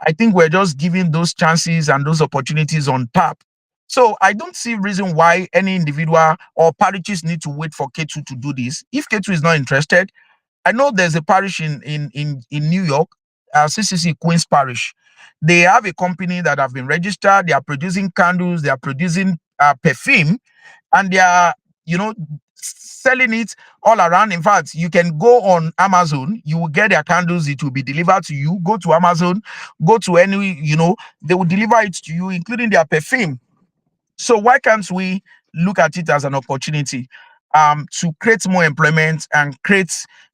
I think we're just giving those chances and those opportunities on tap. So I don't see reason why any individual or parishes need to wait for K2 to do this. If K2 is not interested, I know there's a parish in New York, CCC Queens Parish. They have a company that have been registered. They are producing candles. They are producing perfume, and they are, selling it all around. In fact, you can go on Amazon, you will get their candles, it will be delivered to you. Go to Amazon, go to any, they will deliver it to you, including their perfume. So why can't we look at it as an opportunity to create more employment and create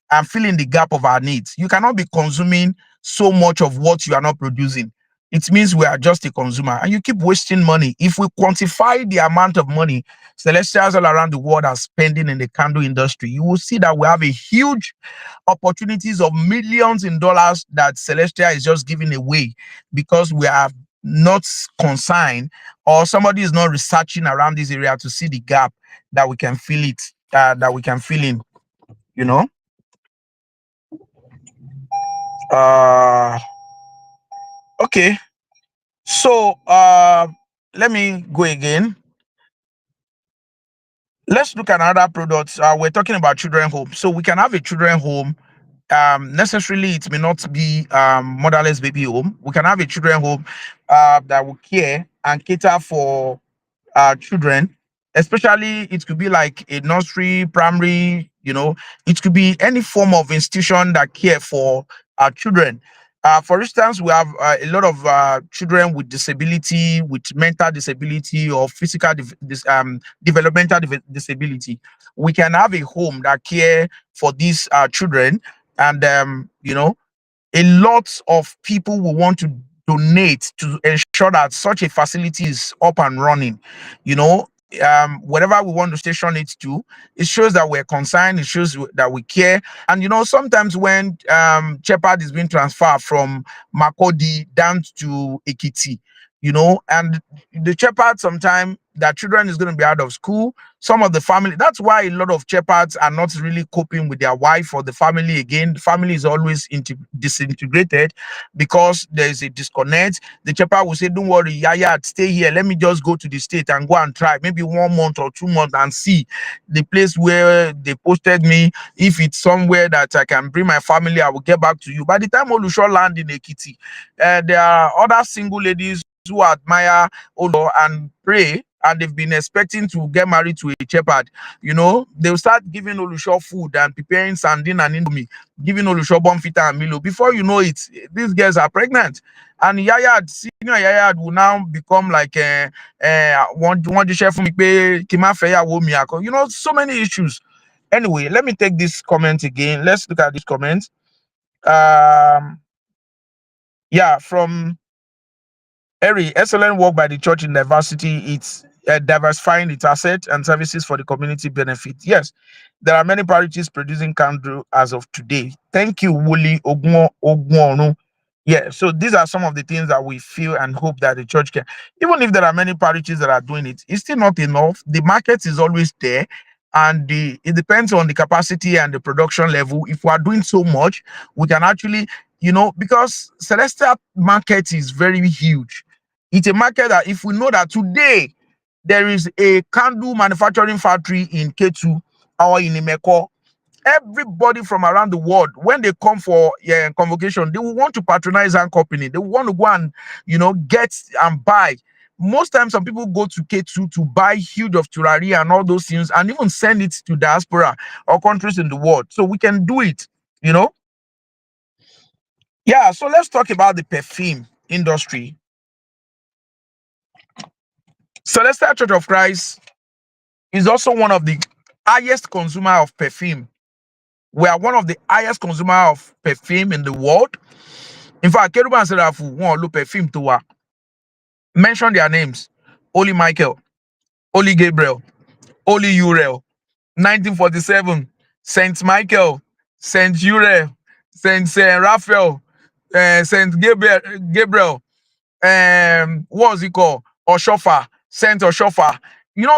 and fill in the gap of our needs? You cannot be consuming so much of what you are not producing. It means we are just a consumer and you keep wasting money. If we quantify the amount of money Celestials all around the world are spending in the candle industry, you will see that we have a huge opportunities of millions in dollars that Celestia is just giving away because we are not consigned, or somebody is not researching around this area to see the gap that we can fill it, that we can fill in, you know. Okay, so let me go again. Let's look at another product. We're talking about children home. So we can have a children home. Necessarily it may not be motherless baby home. We can have a children home that will care and cater for children. especially it could be like a nursery, primary, it could be any form of institution that care for our children. For instance, we have a lot of children with disability, with mental disability or physical developmental disability. We can have a home that care for these children, and a lot of people will want to donate to ensure that such a facility is up and running. You know, whatever we want to station it to, it shows that we're concerned, it shows that we care. And sometimes when Shepherd is being transferred from Makodi down to Ekiti, and the Shepherd sometimes their children is going to be out of school. Some of the family, that's why a lot of shepherds are not really coping with their wife or the family again. The family is always disintegrated because there is a disconnect. The shepherd will say, don't worry, Yaya, stay here. Let me just go to the state and go and try maybe 1 month or 2 months and see the place where they posted me. If it's somewhere that I can bring my family, I will get back to you. By the time Olusho land in Ekiti, there are other single ladies who admire Olo and pray, and they've been expecting to get married to a shepherd. They'll start giving Olusho food and preparing sardine and indomie, giving Olusho bonfita and Milo. Before you know it, these girls are pregnant. And Yayad, senior Yayad will now become like one chef, so many issues. Anyway, let me take this comment again. Let's look at this comment. From Eri, excellent work by the church in diversity. It's diversifying its assets and services for the community benefit. Yes, there are many parishes producing candle as of today. Thank you, Wuli Ogwonu. Yeah, so these are some of the things that we feel and hope that the church can. Even if there are many parishes that are doing it, it's still not enough. The market is always there, and it depends on the capacity and the production level. If we are doing so much, we can actually, because Celestial market is very huge. It's a market that if we know that today there is a candle manufacturing factory in Ketu or in Imeko, everybody from around the world, when they come for convocation, they will want to patronize our company. They will want to go and, get and buy. Most times, some people go to K2 to buy huge of turari and all those things and even send it to diaspora or countries in the world. So we can do it, Yeah, so let's talk about the perfume industry. Celestial Church of Christ is also one of the highest consumer of perfume. We are one of the highest consumer of perfume in the world. In fact, Keruba and Serafu won't look perfume to mention their names: Holy Michael, Holy Gabriel, Holy Uriel, 1947, Saint Michael, Saint Uriel, Saint Raphael, Saint Gabriel, what was it called? Oshofa, Saint Oshofa.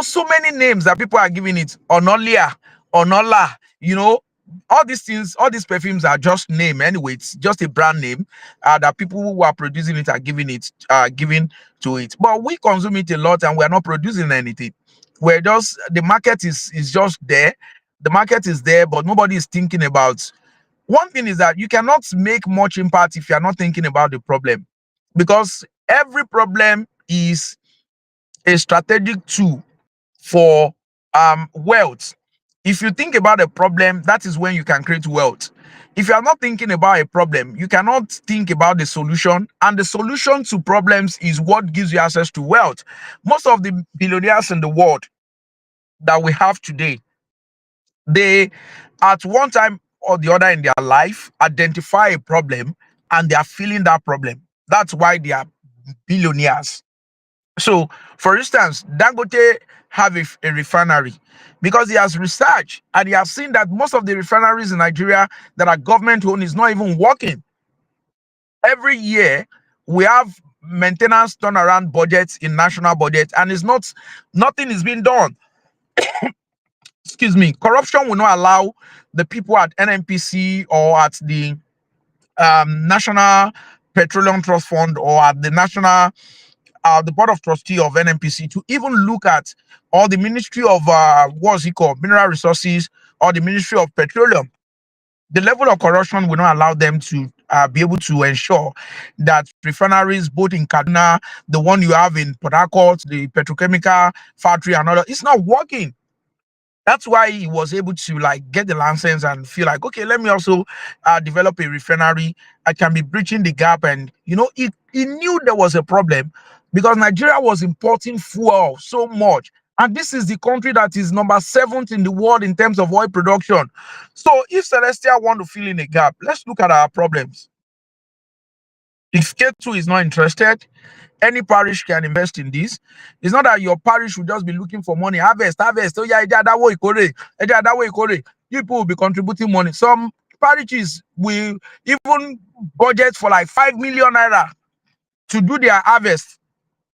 So many names that people are giving it. Onolia, Onola, all these things, all these perfumes are just name anyway. It's just a brand name that people who are producing it are giving to it. But we consume it a lot and we're not producing anything. We're just, the market is just there. The market is there, but nobody is thinking about. One thing is that you cannot make much impact if you're not thinking about the problem, because every problem is a strategic tool for wealth. If you think about a problem, that is when you can create wealth. If you are not thinking about a problem, you cannot think about the solution, and the solution to problems is what gives you access to wealth. Most of the billionaires in the world that we have today, they at one time or the other in their life identify a problem and they are feeling that problem. That's why they are billionaires. So, for instance, Dangote have a refinery because he has researched and he has seen that most of the refineries in Nigeria that are government owned is not even working. Every year, we have maintenance turnaround budgets in national budget, and nothing is being done. Excuse me. Corruption will not allow the people at NNPC or at the National Petroleum Trust Fund or at the the board of trustee of NNPC to even look at, or the Ministry of what's it called, Mineral Resources, or the Ministry of Petroleum. The level of corruption will not allow them to be able to ensure that refineries both in Kaduna, the one you have in Port Harcourt, the petrochemical factory and all that, it's not working. That's why he was able to like get the license and feel like, okay, let me also develop a refinery. I can be bridging the gap. And he knew there was a problem because Nigeria was importing fuel so much. And this is the country that is number 7th in the world in terms of oil production. So if Celestia want to fill in a gap, let's look at our problems. If K2 is not interested, any parish can invest in this. It's not that your parish will just be looking for money. Harvest. Oh yeah, that way. People will be contributing money. Some parishes will even budget for like 5 million naira to do their harvest.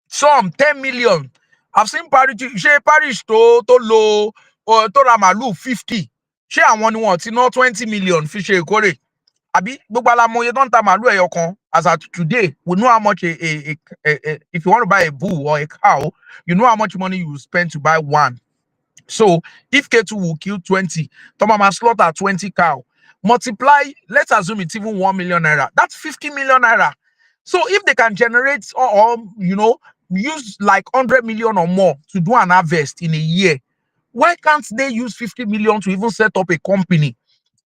Some 10 million. I've seen parishes, parish to low or to ramalu 50. She and one 20 million fish kore. Abi gbogbo alamoye don ta malu eyo kan as at today. We know how much if you want to buy a bull or a cow, you know how much money you will spend to buy one. So if K2 will kill 20, Tomama slaughter 20 cow, multiply, let's assume it's even 1 million naira. That's 50 million naira. So if they can generate or use like 100 million or more to do an harvest in a year, why can't they use 50 million to even set up a company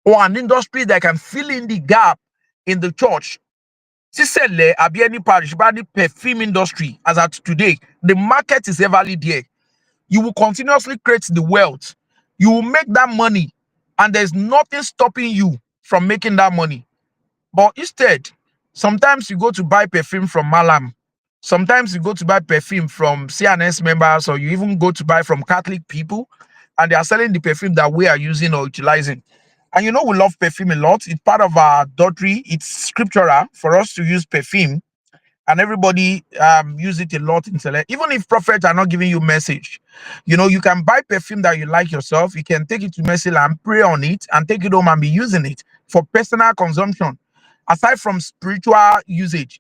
or an industry that can fill in the gap in the church? Sisele abi any parish, any perfume industry as at today, the market is everly there. You will continuously create the wealth. You will make that money, and there's nothing stopping you from making that money. But instead, sometimes you go to buy perfume from Malam. Sometimes you go to buy perfume from CNS members, or you even go to buy from Catholic people, and they are selling the perfume that we are using or utilizing. And we love perfume a lot. It's part of our doctrine. It's scriptural for us to use perfume, and everybody use it a lot in select. Even if prophets are not giving you message, you can buy perfume that you like yourself. You can take it to message and pray on it and take it home and be using it for personal consumption, aside from spiritual usage.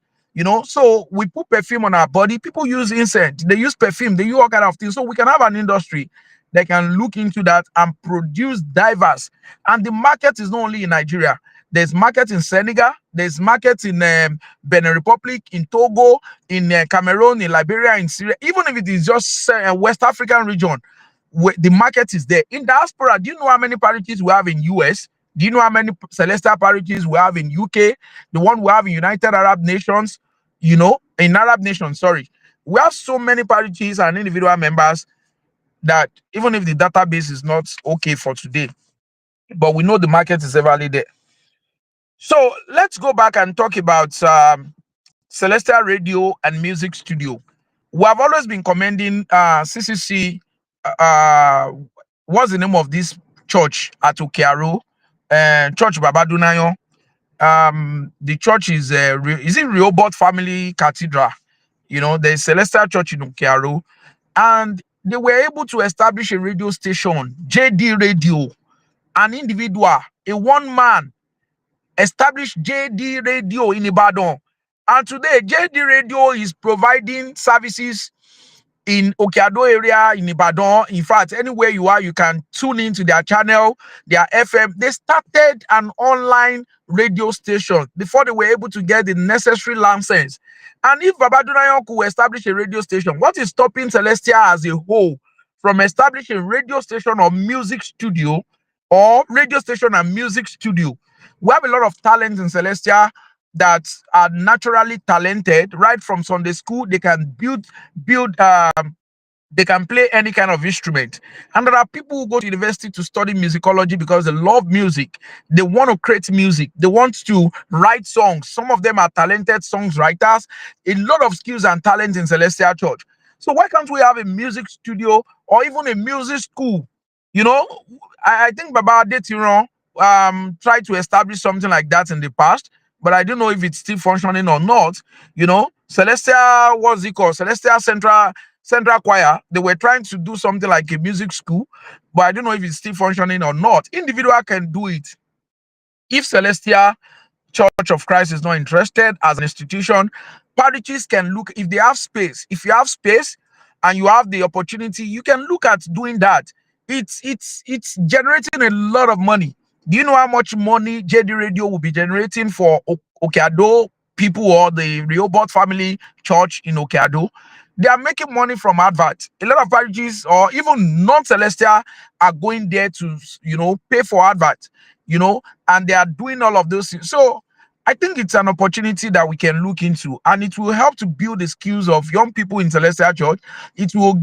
So we put perfume on our body. People use incense, they use perfume, they use all kind of things. So we can have an industry that can look into that and produce diverse. And the market is not only in Nigeria. There's market in Senegal, there's market in Benin Republic, in Togo, in Cameroon, in Liberia, in Syria. Even if it is just West African region, the market is there. In diaspora, do you know how many parishes we have in US? Do you know how many celestial parishes we have in UK? The one we have in United Arab Nations, in Arab Nations, sorry. We have so many parishes and individual members that even if the database is not okay for today, but we know the market is everly there. So let's go back and talk about Celestial Radio and Music Studio. We have always been commending CCC. What's the name of this church at Okearo? Church Babadunayo. The church is it Rehoboth Family Cathedral? There's Celestial Church in Okearo, and they were able to establish a radio station, JD Radio. An individual, a one man, established JD Radio in Ibadan. And today, JD Radio is providing services in Okeado area, in Ibadan. In fact, anywhere you are, you can tune into their channel, their FM. They started an online radio station before they were able to get the necessary license. And if Babadunayon could establish a radio station, what is stopping Celestia as a whole from establishing a radio station or music studio or radio station and music studio? We have a lot of talent in Celestia that are naturally talented. Right from Sunday school, they can build they can play any kind of instrument. And there are people who go to university to study musicology because they love music. They want to create music. They want to write songs. Some of them are talented songwriters. A lot of skills and talent in Celestial Church. So why can't we have a music studio or even a music school? I think Baba Adetiran tried to establish something like that in the past, but I don't know if it's still functioning or not. Celestial, what's it called? Celestial Central Choir, they were trying to do something like a music school, but I don't know if it's still functioning or not. Individual can do it. If Celestial Church of Christ is not interested as an institution, parishes can look, if they have space. If you have space and you have the opportunity, you can look at doing that. It's generating a lot of money. Do you know how much money JD Radio will be generating for Okeado people or the Rehoboth Family Church in Okeado? They are making money from advert. A lot of parishes or even non-celestial are going there to, pay for advert, and they are doing all of those things. So I think it's an opportunity that we can look into, and it will help to build the skills of young people in Celestial Church. It will,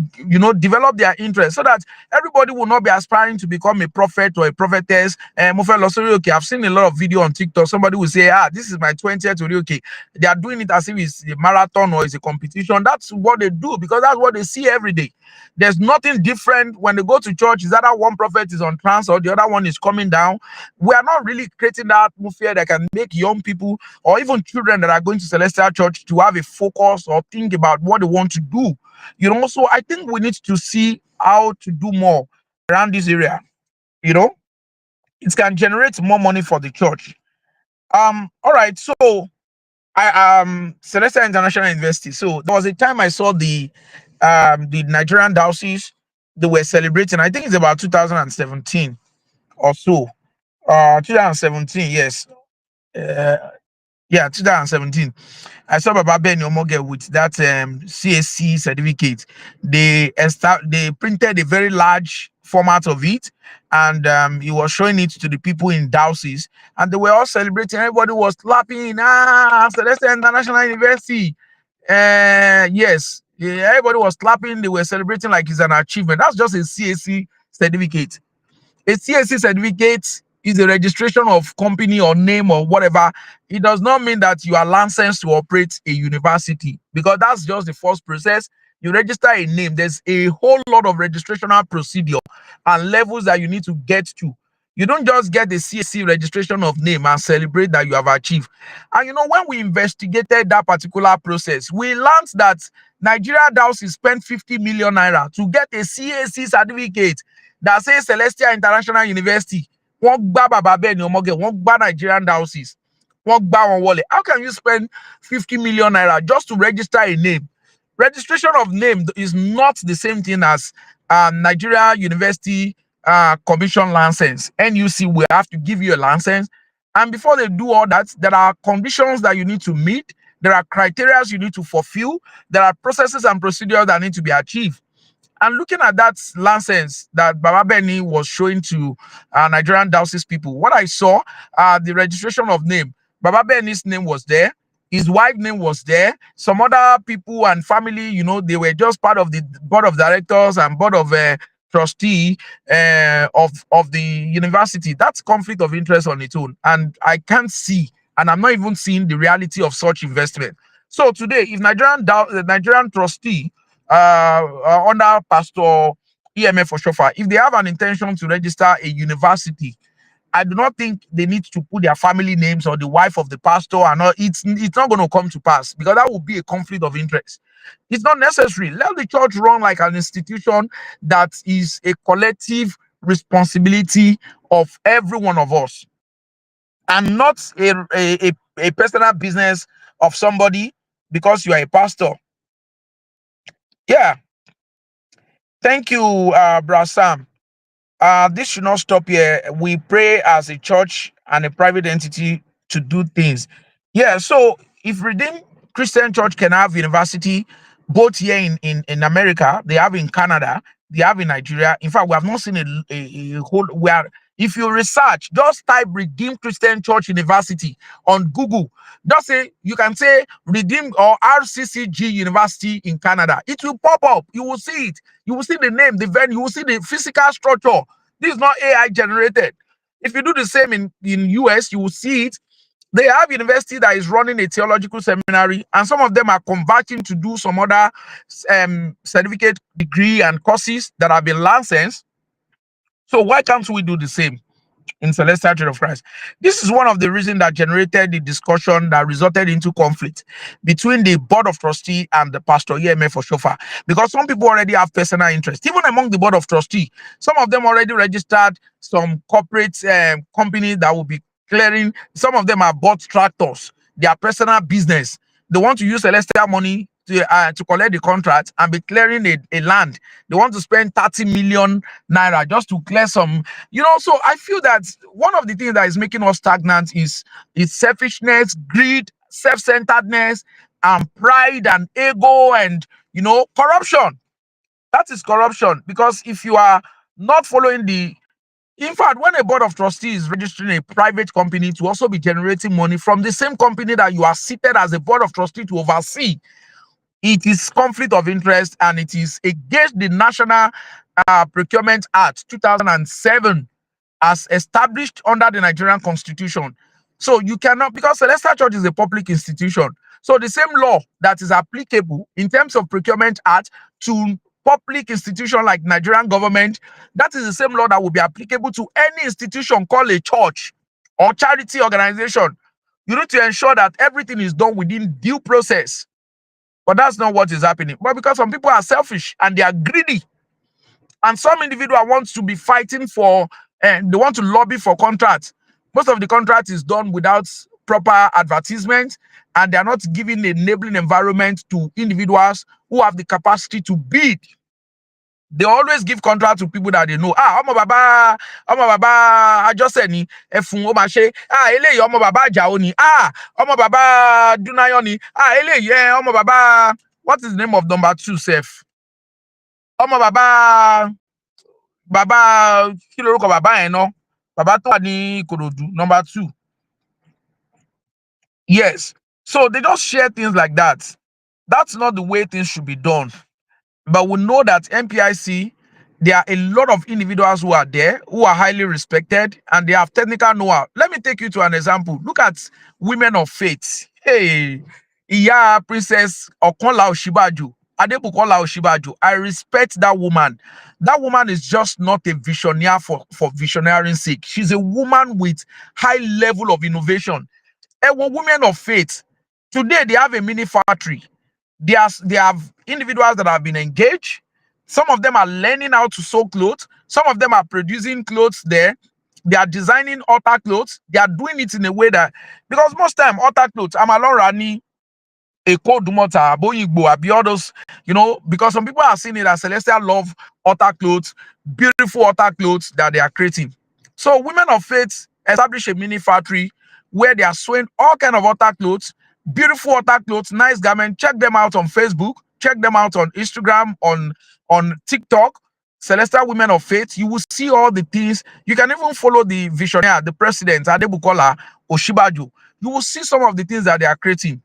develop their interest so that everybody will not be aspiring to become a prophet or a prophetess. Okay, I've seen a lot of video on TikTok. Somebody will say, this is my 20th okay. They are doing it as if it's a marathon or it's a competition. That's what they do because that's what they see every day. There's nothing different when they go to church. Is either one prophet is on trance or the other one is coming down. We are not really creating that atmosphere that can make young people or even children that are going to Celestial Church to have a focus or think about what they want to do. So I think we need to see how to do more around this area. It can generate more money for the church. All right, so I Celestial International University. So there was a time I saw the Nigerian diocese. They were celebrating. I think it's about 2017 or so. 2017, yes. Uh, yeah, 2017. I saw Baba Ben Omoge with that CSC certificate. They printed a very large format of it, and he was showing it to the people in diocese, and they were all celebrating. Everybody was clapping. Celestial International University. Yes, yeah, everybody was clapping. They were celebrating like it's an achievement. That's just a CSC certificate. A CSC certificate is a registration of company or name or whatever. It does not mean that you are licensed to operate a university, because that's just the first process. You register a name. There's a whole lot of registrational procedure and levels that you need to get to. You don't just get the CSC registration of name and celebrate that you have achieved. And when we investigated that particular process, we learned that Nigeria Diocese spent 50 million naira to get a CSC certificate that says Celestial International University. Wọ́n gbá Baba Bẹ́ẹ̀ni Ọmọge, wọ́n gbá Nigerian diocese, wọ́n gbá wọn wọlé. How can you spend 50 million naira just to register a name? Registration of name is not the same thing as Nigeria University Commission license. NUC will have to give you a license. And before they do all that, there are conditions that you need to meet. There are criteria you need to fulfill. There are processes and procedures that need to be achieved. And looking at that license that Baba Benny was showing to Nigerian diocese people, what I saw, the registration of name, Baba Benny's name was there. His wife's name was there. Some other people and family, they were just part of the board of directors and board of trustee of the university. That's conflict of interest on its own. And I can't see, and I'm not even seeing the reality of such investment. So today, if Nigerian trustee under Pastor EMF Oshofa, if they have an intention to register a university, I do not think they need to put their family names or the wife of the pastor, and it's not going to come to pass, because that would be a conflict of interest. It's not necessary. Let the church run like an institution that is a collective responsibility of every one of us, and not a personal business of somebody because you are a pastor. Yeah. Thank you, Brasam. This should not stop here. We pray as a church and a private entity to do things. Yeah, so if Redeemed Christian Church can have university both here in America, they have in Canada, they have in Nigeria. In fact, we have not seen a whole where if you research, just type Redeemed Christian Church University on Google. Just say, you can say Redeemed or RCCG University in Canada. It will pop up. You will see it. You will see the name, the venue, you will see the physical structure. This is not AI generated. If you do the same in US, you will see it. They have university that is running a theological seminary, and some of them are converting to do some other certificate degree and courses that have been licensed. So why can't we do the same in Celestial Church of Christ? This is one of the reasons that generated the discussion that resulted into conflict between the board of trustee and the pastor EMF Oshofa, because some people already have personal interest. Even among the board of trustee, some of them already registered some corporate company that will be clearing. Some of them are bought tractors, their personal business. They want to use Celestial money to collect the contract and be clearing a land. They want to spend 30 million naira just to clear some, so I feel that one of the things that is making us stagnant is selfishness, greed, self-centeredness, and pride and ego, and corruption. That is corruption, because if you are not following in fact, when a board of trustees is registering a private company to also be generating money from the same company that you are seated as a board of trustee to oversee, it is conflict of interest, and it is against the National Procurement Act 2007 as established under the Nigerian Constitution. So you cannot, because Celestial Church is a public institution. So the same law that is applicable in terms of Procurement Act to public institution like Nigerian government, that is the same law that will be applicable to any institution called a church or charity organization. You need to ensure that everything is done within due process. But that's not what is happening. But because some people are selfish and they are greedy, and some individual wants to be fighting for, and they want to lobby for contracts. Most of the contract is done without proper advertisement, and they are not giving an enabling environment to individuals who have the capacity to bid. They always give contract to people that they know. Omo baba, I just said ni efun o ma se. Eléyìí omo baba Ajao ni. Omo baba Dunayo ni. Eléyìí omo baba, what is the name of number 2 sef? Omo baba kí lorúkọ baba yẹn ná? Baba tó wà ní Ìkòròdú, number 2. Yes. So they just share things like that. That's not the way things should be done. But we know that MPIC, there are a lot of individuals who are there, who are highly respected, and they have technical know-how. Let me take you to an example. Look at women of faith. Hey, Iya Princess Okonla Oshibaju, Adebukola Oshibaju. I respect that woman. That woman is just not a visionary for visionary's sake. She's a woman with high level of innovation. And women of faith, today they have a mini factory. They have individuals that have been engaged. Some of them are learning how to sew clothes. Some of them are producing clothes there. They are designing altar clothes. They are doing it in a way that, because most time altar clothes, I'm alone running a code dumota, boyigbo, all those, because some people are seeing it as Celestial love altar clothes, beautiful altar clothes that they are creating. So women of faith establish a mini factory where they are sewing all kind of altar clothes, beautiful altar clothes, nice garment. Check them out on Facebook. Check them out on Instagram, on TikTok. Celestial Women of Faith. You will see all the things. You can even follow the visionary, the president, Adebukola Oshibaju. You will see some of the things that they are creating.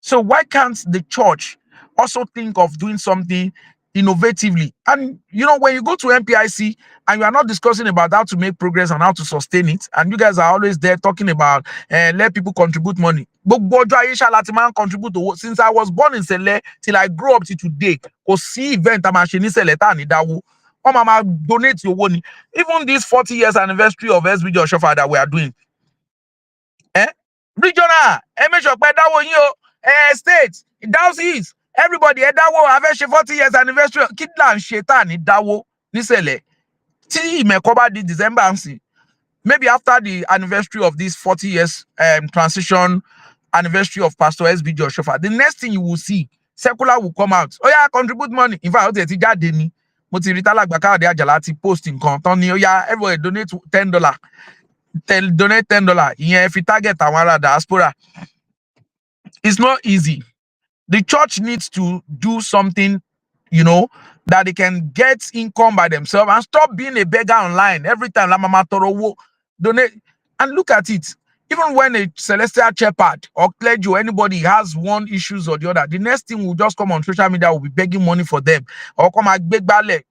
So why can't the church also think of doing something innovatively? And when you go to MPIC and you are not discussing about how to make progress and how to sustain it, and you guys are always there talking about let people contribute money. But contribute to, since I was born in Sele till I grew up till today, because see event I'm donate your money. Even this 40 years anniversary of SB Joshua that we are doing. Regional, make sure state, diocese, everybody, have 40 years anniversary. Kidlan Shetan, Dawo, Nisele. Till Mekoba di December, maybe after the anniversary of this 40 years transition anniversary of Pastor SB Joshua, the next thing you will see, secular will come out. Oh yeah, contribute money. In fact, Deni, Motiritala Bakade Ajalati posting Tony, oh yeah, everybody donate $10. Donate $10. If you target our diaspora, it's not easy. The church needs to do something, that they can get income by themselves and stop being a beggar online every time. La mama toro donate. And look at it. Even when a celestial shepherd or clergy or anybody has one issues or the other, the next thing will just come on social media, will be begging money for them. Or come and beg ballet.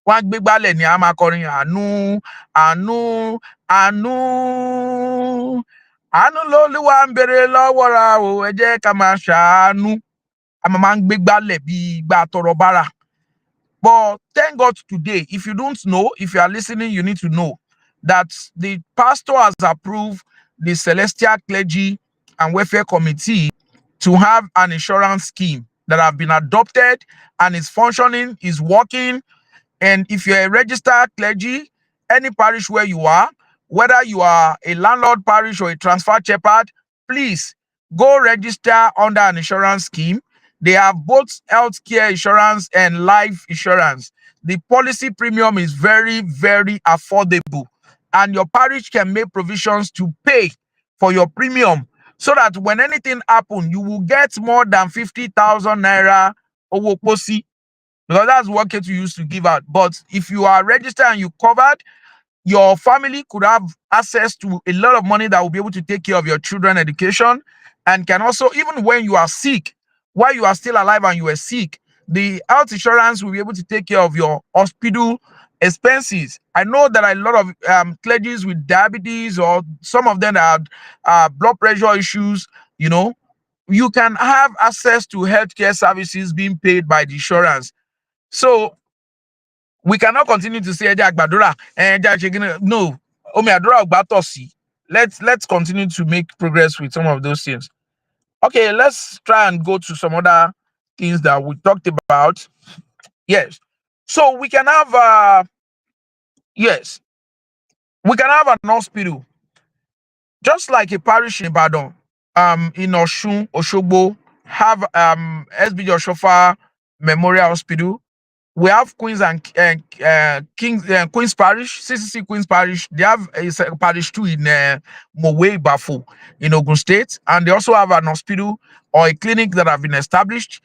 Wọ́n gbé gbálẹ̀ ní a máa kọrin àánú lolúwa ń bèrè lọ́wọ́ ra o, ẹ jẹ́ ká máa ṣàánú. A máa ń gbé gbálẹ̀ bí ìgbà tọrọ bára. But thank God today, if you don't know, if you are listening, you need to know that the pastor has approved the Celestial Clergy and Welfare Committee to have an insurance scheme that have been adopted and is functioning, is working. And if you're a registered clergy, any parish where you are, whether you are a landlord parish or a transfer shepherd, please go register under an insurance scheme. They have both healthcare insurance and life insurance. The policy premium is very, very affordable, and your parish can make provisions to pay for your premium so that when anything happens, you will get more than 50,000 naira owoposi, because that's what Ketu used to give out. But if you are registered and you covered, your family could have access to a lot of money that will be able to take care of your children education, and can also, even when you are sick, while you are still alive and you are sick, the health insurance will be able to take care of your hospital expenses. I know there are a lot of clergies with diabetes, or some of them that have blood pressure issues. You can have access to healthcare services being paid by the insurance. So we cannot continue to say Agbadura and no. Let's continue to make progress with some of those things. Okay, let's try and go to some other things that we talked about. Yes. So we can have yes, we can have an hospital, just like a parish in Ibadan, in Oshun, Oshogbo, have SB Oshofa Memorial Hospital. We have Queens and Kings, Queens Parish, CCC Queens Parish. They have a parish too in Mowe Bafo in Ogun State, and they also have an hospital or a clinic that have been established.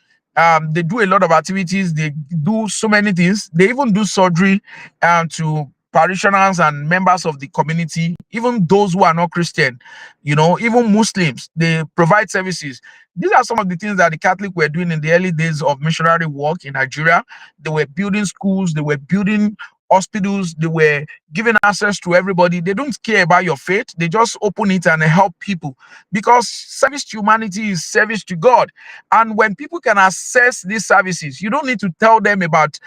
They do a lot of activities. They do so many things. They even do surgery to parishioners and members of the community, even those who are not Christian, even Muslims. They provide services. These are some of the things that the Catholic were doing in the early days of missionary work in Nigeria. They were building schools, they were building hospitals, they were giving access to everybody. They don't care about your faith, they just open it and help people, because service to humanity is service to God. And when people can access these services, you don't need to tell them about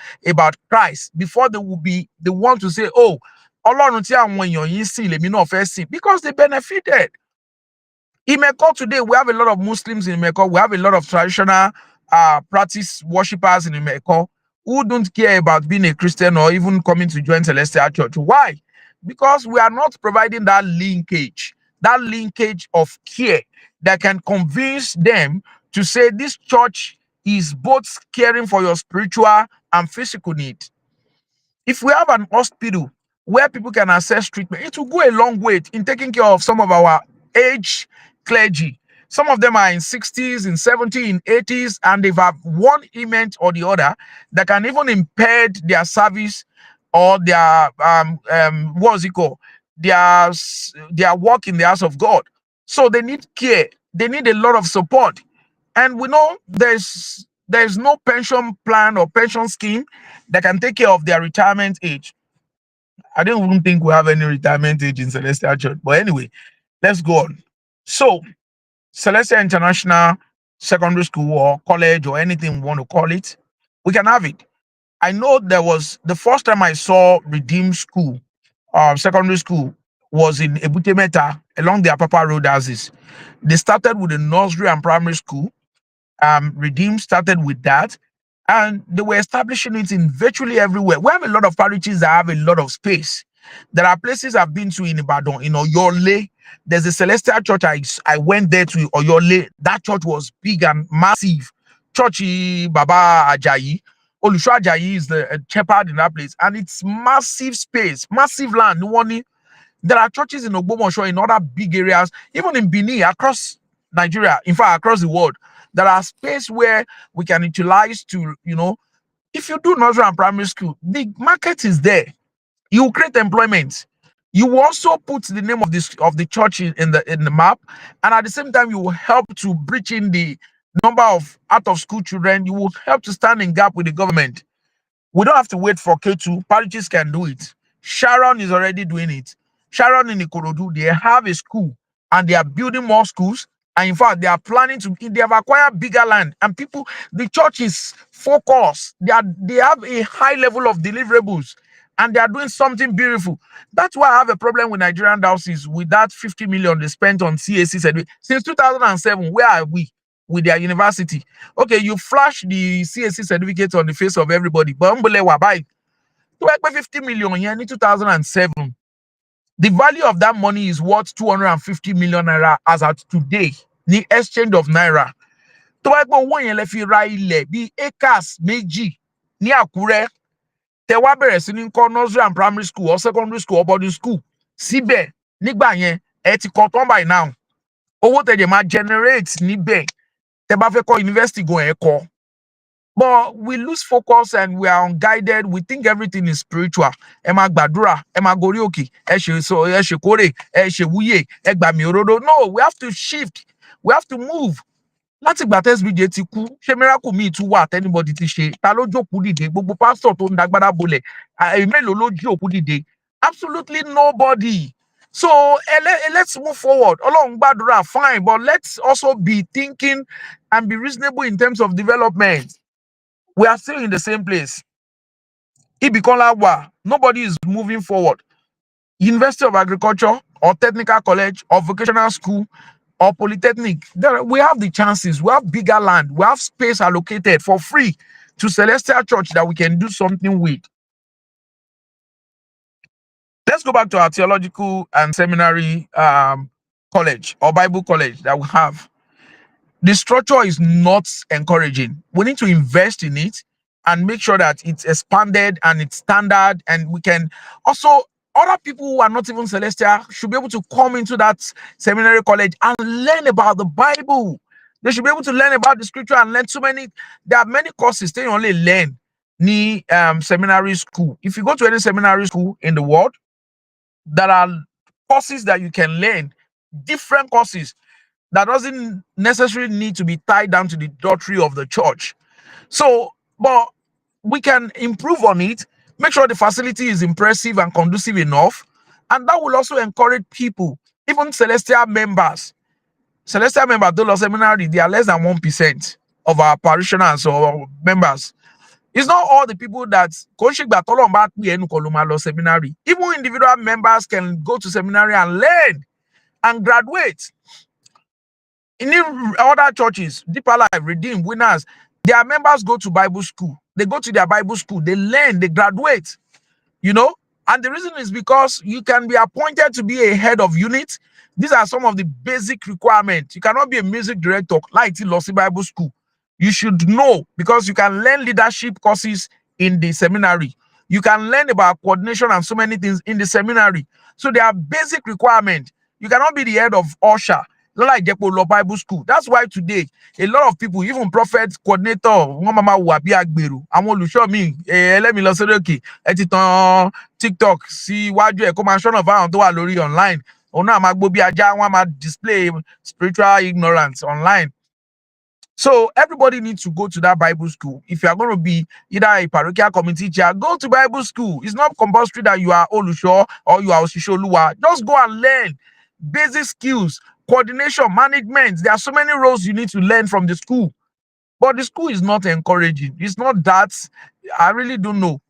Christ before they will be the one to say, oh, Ọlọ́run tí àwọn èèyàn yìí sìn lèmi náà fẹ́ sìn, because they benefited. Imeko today, we have a lot of Muslims in Imeko. We have a lot of traditional practice worshippers in Imeko who don't care about being a Christian or even coming to join Celestial Church. Why? Because we are not providing that linkage of care that can convince them to say this church is both caring for your spiritual and physical need. If we have an hospital where people can access treatment, it will go a long way in taking care of some of our aged clergy. Some of them are in 60s, in 70s, in 80s, and they've had one ailment or the other that can even impede their service or their what's it called? Their work in the house of God. So they need care. They need a lot of support. And we know there's no pension plan or pension scheme that can take care of their retirement age. I don't even think we have any retirement age in Celestial Church. But anyway, let's go on. So, Celestial International Secondary School or college or anything we want to call it, we can have it. I know there was the first time I saw Redeemed School, secondary school, was in Ebute Meta along the Apapa Road as is. They started with a nursery and primary school. Redeem started with that, and they were establishing it in virtually everywhere. We have a lot of parishes that have a lot of space. There are places I've been to in Ibadan, in Oyole. There's a Celestial Church. I went there to Oyole. That church was big and massive. Church Baba Ajayi. Olusho Ajayi is the shepherd in that place, and it's massive space, massive land. There are churches in Ogbomoso, in other big areas, even in Benin, across Nigeria, in fact, across the world. There are space where we can utilize to, if you do nursery and primary school, the market is there. You will create employment. You will also put the name of the church in the map, and at the same time, you will help to bridge in the number of out of school children. You will help to stand in gap with the government. We don't have to wait for K2. Parishes can do it. Sharon is already doing it. Sharon in Ikorodu, they have a school and they are building more schools. And in fact, they are planning to, they have acquired bigger land. And people, the church is focused. They have a high level of deliverables and they are doing something beautiful. That's why I have a problem with Nigerian diocese with that 50 million they spent on CAC certificate. Since 2007, where are we with their university? Okay, you flash the CAC certificate on the face of everybody, but to 50 million yen in 2007. The value of that money is worth 250 million naira as at today. ní exchange of naira. Tó bá pé owó yẹn lẹ fi ra ilẹ̀ bí acres méjì ní Àkúrẹ́, tẹ wá bẹ̀rẹ̀ sí ní kọ́ nursery and primary school or secondary school or boarding school síbẹ̀ nígbà yẹn ẹ ti kọ́ tán by now. Owó tẹ̀jẹ̀ máa generate níbẹ̀ tẹ bá fẹ́ kọ́ university gan ẹ̀ kọ́. But we lose focus and we are unguided. We think everything is spiritual. Ẹ máa gbàdúrà, ẹ máa gorí òkè, ẹ ṣe kórè, ẹ ṣe wúyè, ẹ gbà mí òrodo. No, we have to shift. We have to move. Láti ìgbà SBJ ti kú, ṣé miracle míì tún wà anybody ti ṣe? Ta ló jókòó dìde? Gbogbo pastor tó ń dagbára bolẹ̀, mélòó ló jókòó dìde? Absolutely nobody. So let's move forward. Ọlọ́run gbàdúrà, fine, but let's also be thinking and be reasonable in terms of development. We are still in the same place. Ibikola, nobody is moving forward. University of Agriculture or Technical College or Vocational School or Polytechnic, we have the chances. We have bigger land. We have space allocated for free to Celestial Church that we can do something with. Let's go back to our theological and seminary college or Bible college that we have. The structure is not encouraging. We need to invest in it and make sure that it's expanded and it's standard, and we can also, other people who are not even celestial should be able to come into that seminary college and learn about the Bible. They should be able to learn about the scripture and learn there are many courses they only learn in seminary school. If you go to any seminary school in the world, there are courses that you can learn, different courses that doesn't necessarily need to be tied down to the doctrine of the church. So, but we can improve on it, make sure the facility is impressive and conducive enough, and that will also encourage people, even celestial members. Celestial members, though seminary, they are less than 1% of our parishioners or members. It's not all the people that seminary. Even individual members can go to seminary and learn and graduate. In other churches, Deeper Life, Redeemed, Winners, their members go to Bible school. They go to their Bible school, they learn, they graduate, And the reason is because you can be appointed to be a head of unit. These are some of the basic requirements. You cannot be a music director like in Lossy Bible School. You should know, because you can learn leadership courses in the seminary. You can learn about coordination and so many things in the seminary. So there are basic requirements. You cannot be the head of usher like Jepo Bible School. That's why today a lot of people, even prophet coordinator, let me TikTok, see what you commission of online. Display spiritual ignorance online. So everybody needs to go to that Bible school. If you are going to be either a parochial committee chair, go to Bible school. It's not compulsory that you are Olusho or you are Osisholuwa. Just go and learn basic skills, coordination, management. There are so many roles you need to learn from the school. But the school is not encouraging. It's not that. I really don't know.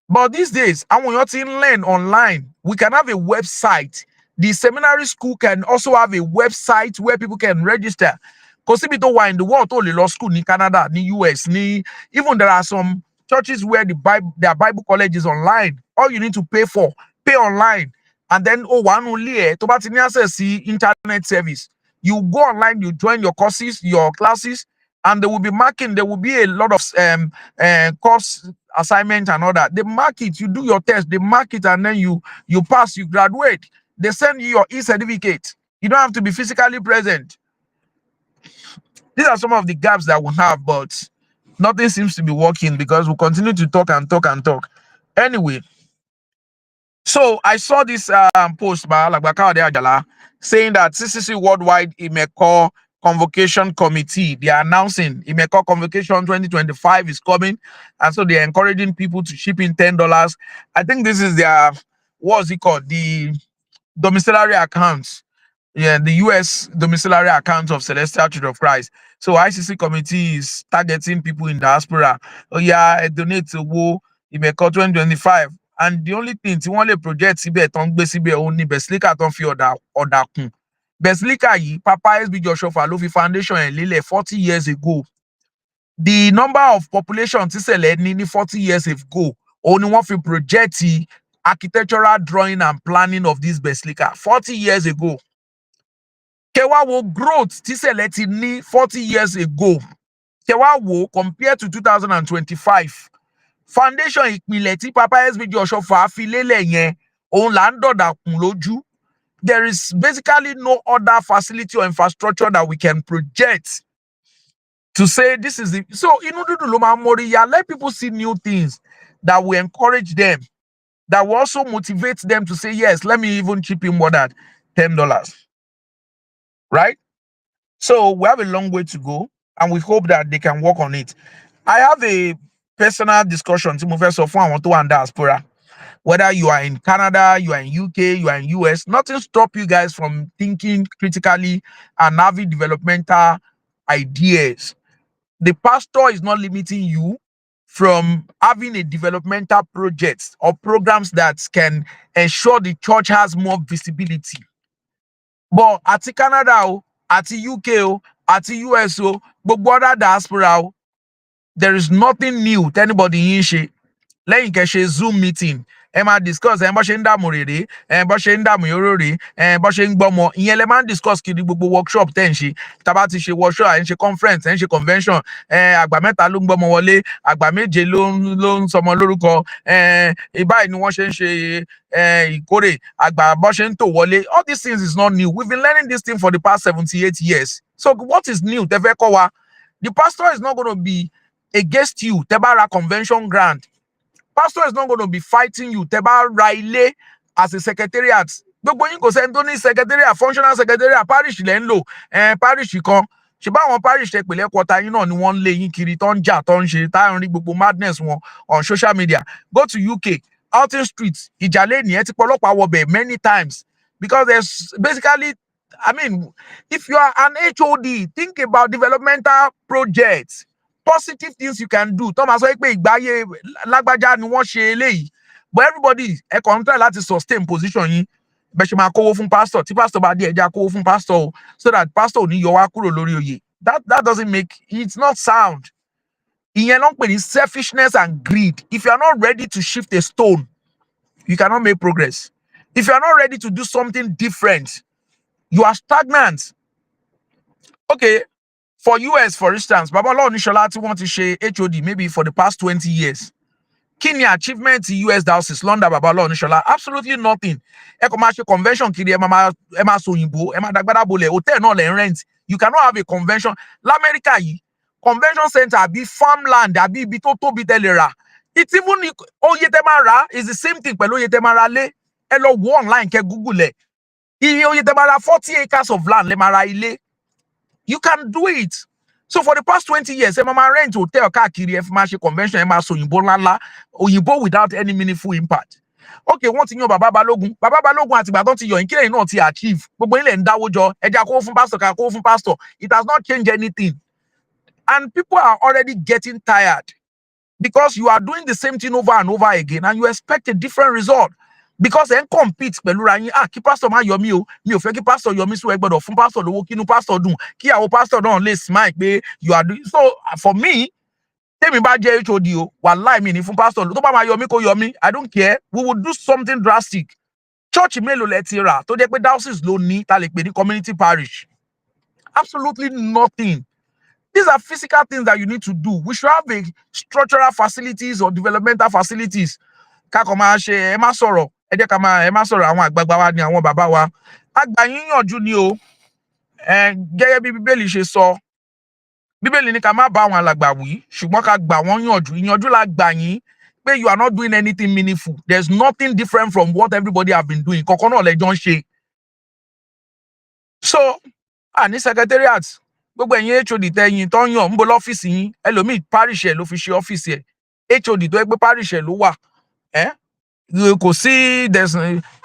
But these days, I want you to learn online. We can have a website. The seminary school can also have a website where people can register. Because in the world, only law school in Canada, in US, even there are some churches where their Bible college is online. All you need to pay online. And then one only to access the internet service. You go online, you join your courses, your classes, and they will be marking. There will be a lot of course assignment and all that. They mark it, you do your test, they mark it, and then you pass, you graduate. They send you your e-certificate. You don't have to be physically present. These are some of the gaps that we have, but nothing seems to be working because we continue to talk and talk and talk. Anyway, so I saw this post by Alagbaka Ajala saying that CCC Worldwide Imeko Convocation Committee, they are announcing Imeko Convocation 2025 is coming, and so they're encouraging people to chip in $10. I think this is their, what's it called? The domiciliary accounts. Yeah, the US domiciliary account of Celestial Church of Christ. So ICC committee is targeting people in diaspora. Oh yeah, donate to Imeko 2025. And the only thing, only project only Basilica don't feel that Basilica Papa SB Joshua Lofi Foundation and Lile 40 years ago. The number of population nearly 40 years ago, only one for project the architectural drawing and planning of this Basilica 40 years ago. Kẹwàá wo growth tí Sẹ̀lẹ̀ ti ní 40 years ago. Kẹwàá wo compared to 2025. Foundation ìpìlẹ̀ tí Papa SBG Ọ̀ṣọ́fà fi lélẹ̀ yẹn, òun là ń dọ̀dà kùn lójú. There is basically no other facility or infrastructure that we can project to say this is the so inú dúdú ló máa moriya. Let people see new things that will encourage them, that will also motivate them to say, yes, let me even chip in more than $10. Right? So we have a long way to go, and we hope that they can work on it. I have a personal discussion to move so far. I want to and diaspora. Whether you are in Canada, you are in UK, you are in US, nothing stop you guys from thinking critically and having developmental ideas. The pastor is not limiting you from having a developmental project or programs that can ensure the church has more visibility. But at Canada, at UK, at US, gbogbo other diaspora, there is nothing new to anybody in she. Lẹ́yìn kẹ́ ṣe Zoom meeting, ẹ máa discuss bó ṣe ń dààmú rèrè, bó ṣe ń dààmú yòrò rè, bó ṣe ń gbọ́mọ. Ìyẹn lẹ máa ń discuss kiri gbogbo workshop tẹ́ ń ṣe. Tá bá ti ṣe workshop, ẹ ń ṣe conference, ẹ ń ṣe convention, àgbà mẹ́ta ló ń gbọ́mọ wọlé, àgbà méje ló ń sọmọ lórúkọ, báyìí ni wọ́n ṣe ń ṣe ìkórè, àgbà bó ṣe ń tò wọlé. All these things is not new. We've been learning this thing for the past 78 years. So what is new? Tẹ́ fẹ́ kọ́ wa. The pastor is not going to be against you. Tẹ́ bá ra convention grant. Pastor is not going to be fighting you. Teba Riley as a secretariat. Gbogbo yín kò sẹ́ni tó ní secretariat, functional secretariat, parish lẹ́ ń lò. Parish kan. Ṣé báwọn parish tẹ pẹ̀lẹ́ kọta yín náà ni wọ́n ń lé yín kiri tó ń jà tó ń ṣe tá ń rí gbogbo madness wọn on social media. Go to UK, Alton Street, Ìjàlẹ̀ ní ẹ ti pọlọ́pàá wọbẹ̀ many times because there's basically, I mean, if you are an HOD, think about developmental projects. Positive things you can do. Thomas sọ pé ìgbáyé lágbájá ni wọ́n ṣe eléyìí. But everybody ẹ kàn ń try láti sustain position yín. Bẹ́ẹ̀ ṣe máa kówó fún pastor. Tí pastor bá dé ẹja kówó fún pastor so that pastor ò ní yọ wá kúrò lórí oyè. That doesn't make, it's not sound. Ìyẹn ló ń pè ní selfishness and greed. If you are not ready to shift a stone, you cannot make progress. If you are not ready to do something different, you are stagnant. Okay. For US, for instance, Babalowo Onishola tí wọ́n ti ṣe HOD maybe for the past 20 years. Kí ni achievement US diocese London Babalowo Onishola? Absolutely nothing. Ẹ kò máa ṣe convention kiri, ẹ máa sọ òyìnbó, ẹ máa dàgbàdà bolẹ̀, hotel náà lẹ ń rent. You cannot have a convention. L'Amẹ́ríkà yìí, convention center àbí farmland àbí ibi tó tóbi tẹ́lẹ̀ rà. It's even oye tẹ́ máa rà is the same thing pẹ̀lú oye tẹ́ máa rà lé. Ẹ lọ wo online kẹ́ Google ẹ̀. Iye oye tẹ́ máa rà 40 acres of land lẹ máa rà ilé. You can do it. So for the past 20 years, mama rent hotel káàkiri, ẹ fi máa ṣe convention, ẹ máa sọ òyìnbó ńláńlá, òyìnbó without any meaningful impact. Okay, wọ́n ti yan Baba Balogun àti ìgbà tó ti yọ ìkílẹ̀ náà ti achieve. Gbogbo ilẹ̀ ń dáwó jọ, ẹ jẹ́ kó fún pastor, ká kó fún pastor. It has not changed anything. And people are already getting tired because you are doing the same thing over and over again and you expect a different result. Because then compete pẹ̀lú ra yín, kí pastor má yọ mí o, mi ò fẹ́ kí pastor yọ mí, so ẹ gbọ́dọ̀ fún pastor lówó, kínú pastor dùn, kí àwọn pastor náà lè smile pé you are doing. So for me, tèmi bá jẹ́ HOD o, wàláì mi ní fún pastor, tó bá máa yọ mí kó yọ mí, I don't care. We will do something drastic. Church mélòó lẹ ti rà tó jẹ́ pé diocese ló ní tá lè pè ní community parish? Absolutely nothing. These are physical things that you need to do. We should have a structural facilities or developmental facilities. Ká kàn máa ṣe ẹ má sọ̀rọ̀. Ẹ jẹ́ ká máa ẹ má sọ̀rọ̀ àwọn àgbààgbà wa ni àwọn bàbá wa. Àgbà yín yànjú ni o. Gẹ́gẹ́ bí Bíbélì ṣe sọ. Bíbélì ní ká má bá àwọn alàgbà wí, ṣùgbọ́n ká gbà wọ́n yànjú. Ìyànjú la gbà yín pé you are not doing anything meaningful. There's nothing different from what everybody have been doing. Kọ̀ọ̀kan náà lẹ́jọ́ ń ṣe. So, ní secretariat, gbogbo ẹ̀yin HOD tẹ̀yìn tó ń yàn ń bo lọ́fíìsì yín. Ẹlòmíì parish ẹ̀ ló fi ṣe ọ́fíìsì ẹ̀. HOD tó ẹgbẹ́ parish ẹ̀ ló wà. Kò sí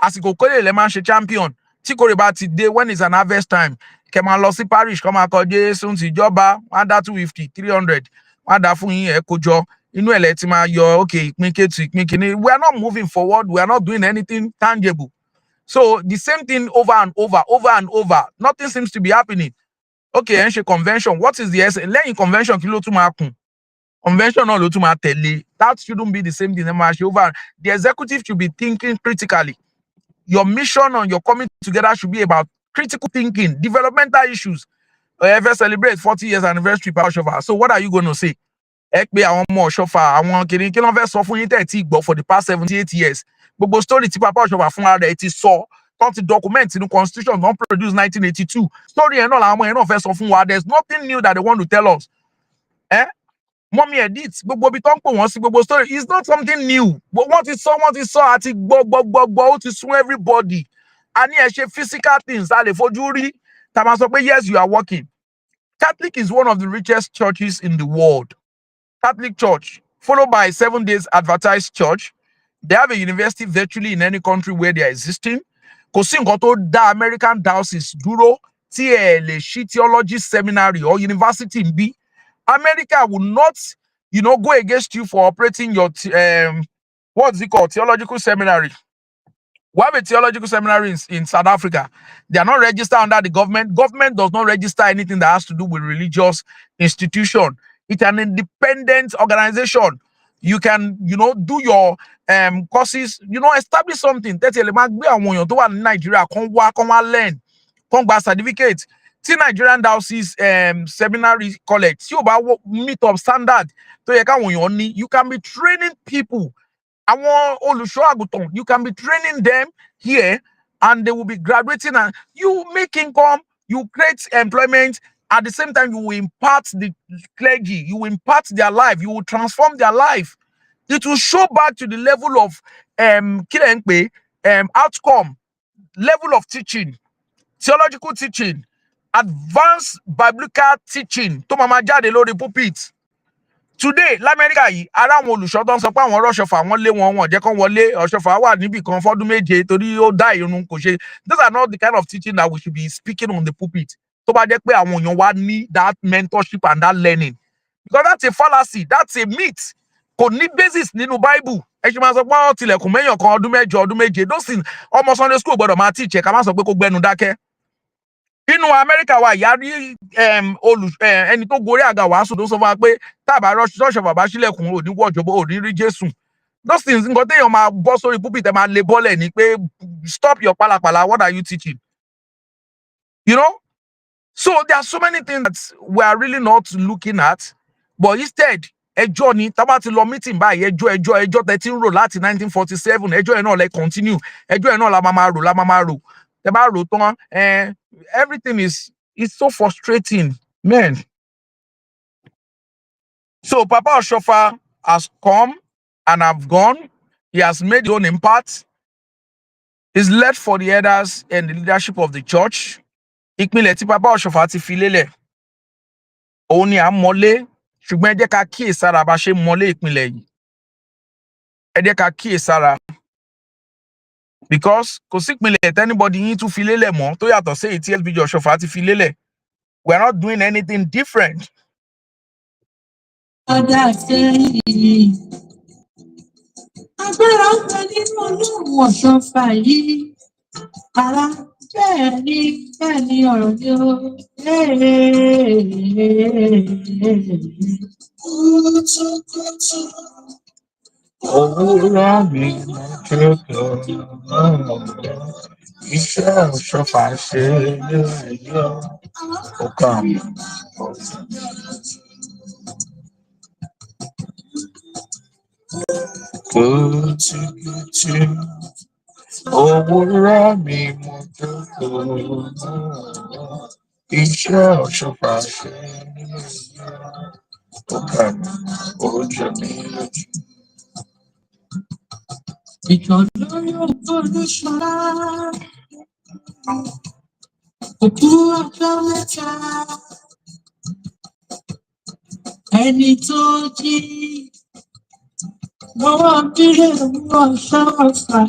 àsìkò kórè lẹ máa ń ṣe champion tí kórè bá ti dé when it's an harvest time kẹ máa lọ sí parish kọ máa kọ Jésù ti ìjọba wọ́n á dá 250 300 wọ́n á dá fún yín ẹ kó jọ inú ẹ̀lẹ́ ti máa yọ okay ìpín kẹ́tù ìpín kìíní. We are not moving forward, we are not doing anything tangible. So the same thing over and over, nothing seems to be happening. Okay, ẹ ń ṣe convention, what is the essence? Lẹ́yìn convention kí ló tún máa kùn? Convention náà ló tún máa tẹ̀lé. That shouldn't be the same thing. Over. The executive should be thinking critically. Your mission on your coming together should be about critical thinking, developmental issues. Ever celebrate 40 years anniversary Papa Oshofa. So what are you going to say? Ekpe àwọn ọmọ Oshofa, àwọn kìnìún kí ló fẹ́ sọ fún yín tẹ́ ti gbọ́ for the past 78 years. Gbogbo story tí Papa Oshofa fún ara ẹ̀ ti sọ, tó ti document in the constitution, don't produce 1982. Story ẹ̀ náà làwọn ọmọ yẹn náà fẹ́ sọ fún wa. There's nothing new that they want to tell us. Mommy edit gbogbo bí tó ń pò wọ́n sí gbogbo story is not something new. But what is so àti gbọ́ ó ti sún everybody. A ní ẹ ṣe physical things a lè fojú rí. Tá máa sọ pé yes, you are working. Catholic is one of the richest churches in the world. Catholic Church, followed by 7 Days Adventist Church. They have a university virtually in any country where they are existing. Kò sí nǹkan tó dá American diocese dúró tí ẹ lè ṣí theology seminary or university ń bí. America will not, go against you for operating your what's it called, theological seminary. We have a theological seminary in South Africa. They are not registered under the government. Government does not register anything that has to do with religious institution. It's an independent organization. You can, do your courses, establish something. Nigeria, learn, certificate. Nigerian diocese seminary college. Meet up standard. You can be training people. You can be training them here and they will be graduating and you make income, you create employment. At the same time, you will impart the clergy, you will impart their life, you will transform their life. It will show back to the level of outcome, level of teaching, theological teaching, advanced biblical teaching. To mama jade lori pulpit. Today, l'America yìí, ara àwọn olùṣọ́ tó ń sọ pé àwọn Oshofa wọ́n lé wọn jẹ́ kán wọlé, Oshofa wà níbì kan fọ́dún méje torí ó dá irun kò ṣe. Those are not the kind of teaching that we should be speaking on the pulpit. Tó bá jẹ́ pé àwọn èèyàn wa ní that mentorship and that learning. Because that's a fallacy, that's a myth. Kò ní basis nínú Bible. Ẹ ṣe máa sọ pé wọ́n tilẹ̀kùn mẹ́yàn kan ọdún mẹ́jọ, ọdún méje. Those things, ọmọ Sunday school gbọ́dọ̀ máa teach ẹ̀ ká má sọ pé kó gbẹnu dákẹ́. Inú America wa ìyá rí ẹni tó gorí àga wàásù tó sọ fún wa pé tábà rọ́ṣọ̀ bàbá sílẹ̀kùn òní wọ́jọ́bọ̀ òní rí Jésù. Those things nǹkan téèyàn máa bọ́ sórí pulpit ẹ máa lè bọ́lẹ̀ ni pé stop your palapala, what are you teaching? So there are so many things that we are really not looking at, but instead ẹjọ́ ni tá bá ti lọ meeting báyìí ẹjọ́ tẹ́ ti ń rò láti 1947 ẹjọ́ ẹ̀ náà lẹ continue ẹjọ́ ẹ̀ náà la máa rò tẹ́ bá rò tán everything is so frustrating, man. So Papa Oshofa has come and have gone. He has made his own impact. He's left for the elders and the leadership of the church. Ìpìlẹ̀ tí Papa Oshofa ti fi lélẹ̀. Òun ni à ń mọ́lé, ṣùgbọ́n ẹ jẹ́ ká kíyèsára bá ṣe mọ́lé ìpìlẹ̀ yìí. Ẹ jẹ́ ká kíyèsára. Because kò sí ìpìlẹ̀ anybody yín tún fi lélẹ̀ mọ́ tó yàtọ̀ sí èyí tí SBJ Oshofa ti fi lélẹ̀. We are not doing anything different. Agbára ọ̀gá nínú Ọlọ́run Oshofa yìí. Ara bẹ́ẹ̀ ni ọ̀rọ̀ ni ó. Kùtùkùtù. Òwúrọ̀ mi jókòó. Iṣẹ́ Oshofa ṣe lé ẹ̀yọ́. Ó kà mí. Kùtùkùtù. Òwúrọ̀ mi jókòó. Iṣẹ́ Oshofa ṣe lé ẹ̀yọ́. Ó kà mí. Ó jẹ mí lójú. Ìjọ̀lórí Olúṣọlá, òkú ọjọ́ mẹ́ta, ẹni tó jí lọ́wọ́ bílẹ̀ Oshofa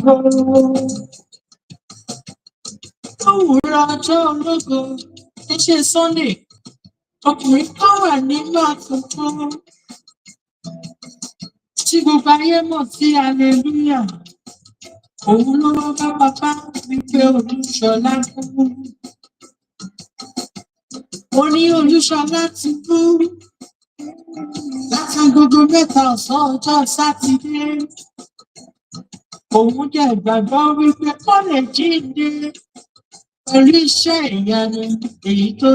òwúrọ̀ ọjọ́ ológo tí ṣe Sunday, ọkùnrin tó wà nínú àkókò tí gbogbo ayé mọ̀ sí hallelujah. Òun ló wá bá bàbá wípé Olúṣọlá kú. Ó ní Olúṣọlá ti kú láti agogo 3 ọ̀sán ọjọ́ Sátidé. Òun jẹ́ ìgbàgbọ́ wípé kó lè jíǹde pẹ̀lú iṣẹ́ ìyanu èyí tó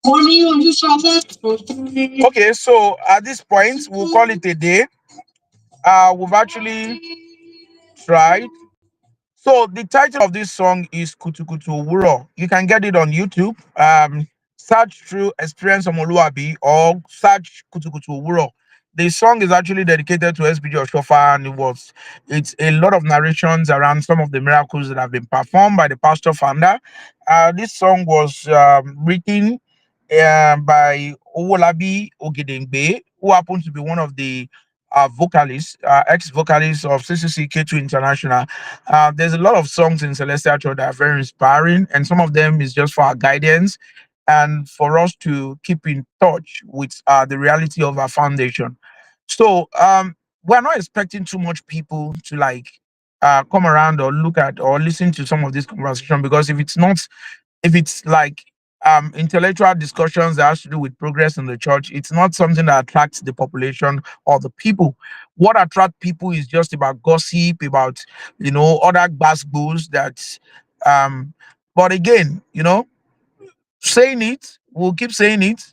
wọ́n ní Olúṣọlá kò tún ní. Okay, so at this point, we'll call it a day. We've actually tried. So the title of this song is Kutukutu Owuro. You can get it on YouTube. Search through Experience Omoluabi or search Kutukutu Owuro. The song is actually dedicated to SBG Oshofa, and it's a lot of narrations around some of the miracles that have been performed by the pastor founder. This song was written by Owolabi Ogedengbe, who happens to be one of the vocalists, ex-vocalists of CCC K2 International. There's a lot of songs in Celestial Church that are very inspiring, and some of them is just for our guidance and for us to keep in touch with the reality of our foundation. So we're not expecting too much people to come around or look at or listen to some of this conversation, because if it's like intellectual discussions that has to do with progress in the church, it's not something that attracts the population or the people. What attracts people is just about gossip, about other gospels that but again, saying it, we'll keep saying it.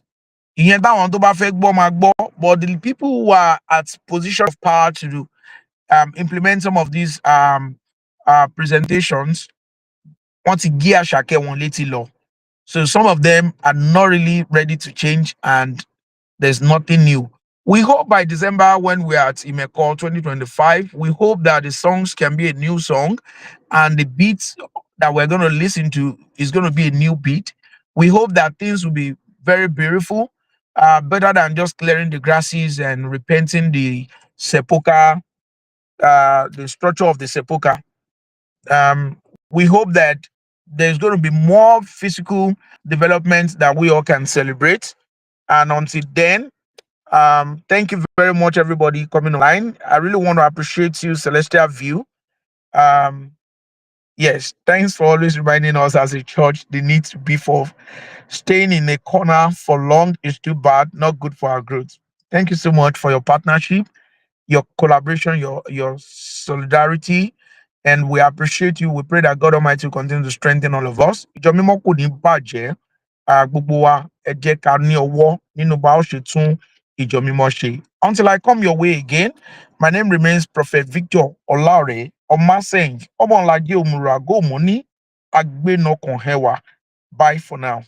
Ìyẹn táwọn tó bá fẹ́ gbọ́ máa gbọ́, but the people who are at position of power to implement some of these presentations want to gear àṣàkẹ́ wọn létí lọ. So some of them are not really ready to change, and there's nothing new. We hope by December, when we're at Imeko 2025, we hope that the songs can be a new song, and the beats that we're going to listen to is going to be a new beat. We hope that things will be very beautiful, better than just clearing the grasses and repenting the sepulchre, the structure of the sepulchre. We hope that there's going to be more physical development that we all can celebrate. And until then, thank you very much, everybody coming online. I really want to appreciate you, Celestial View. Yes, thanks for always reminding us as a church the need to be for staying in a corner for long is too bad, not good for our growth. Thank you so much for your partnership, your collaboration, your solidarity, and we appreciate you. We pray that God Almighty will continue to strengthen all of us. Ìjọ mímọ́ kò ní bàjẹ́. Gbogbo wa ẹ jẹ́ ká ní ọwọ́ nínú bá ó ṣe tún ìjọ mímọ́ ṣe. Until I come your way again, my name remains Prophet Victor Olaore Omaseng Omonlaje Omurago Moni Agbenokonhewa. Bye for now.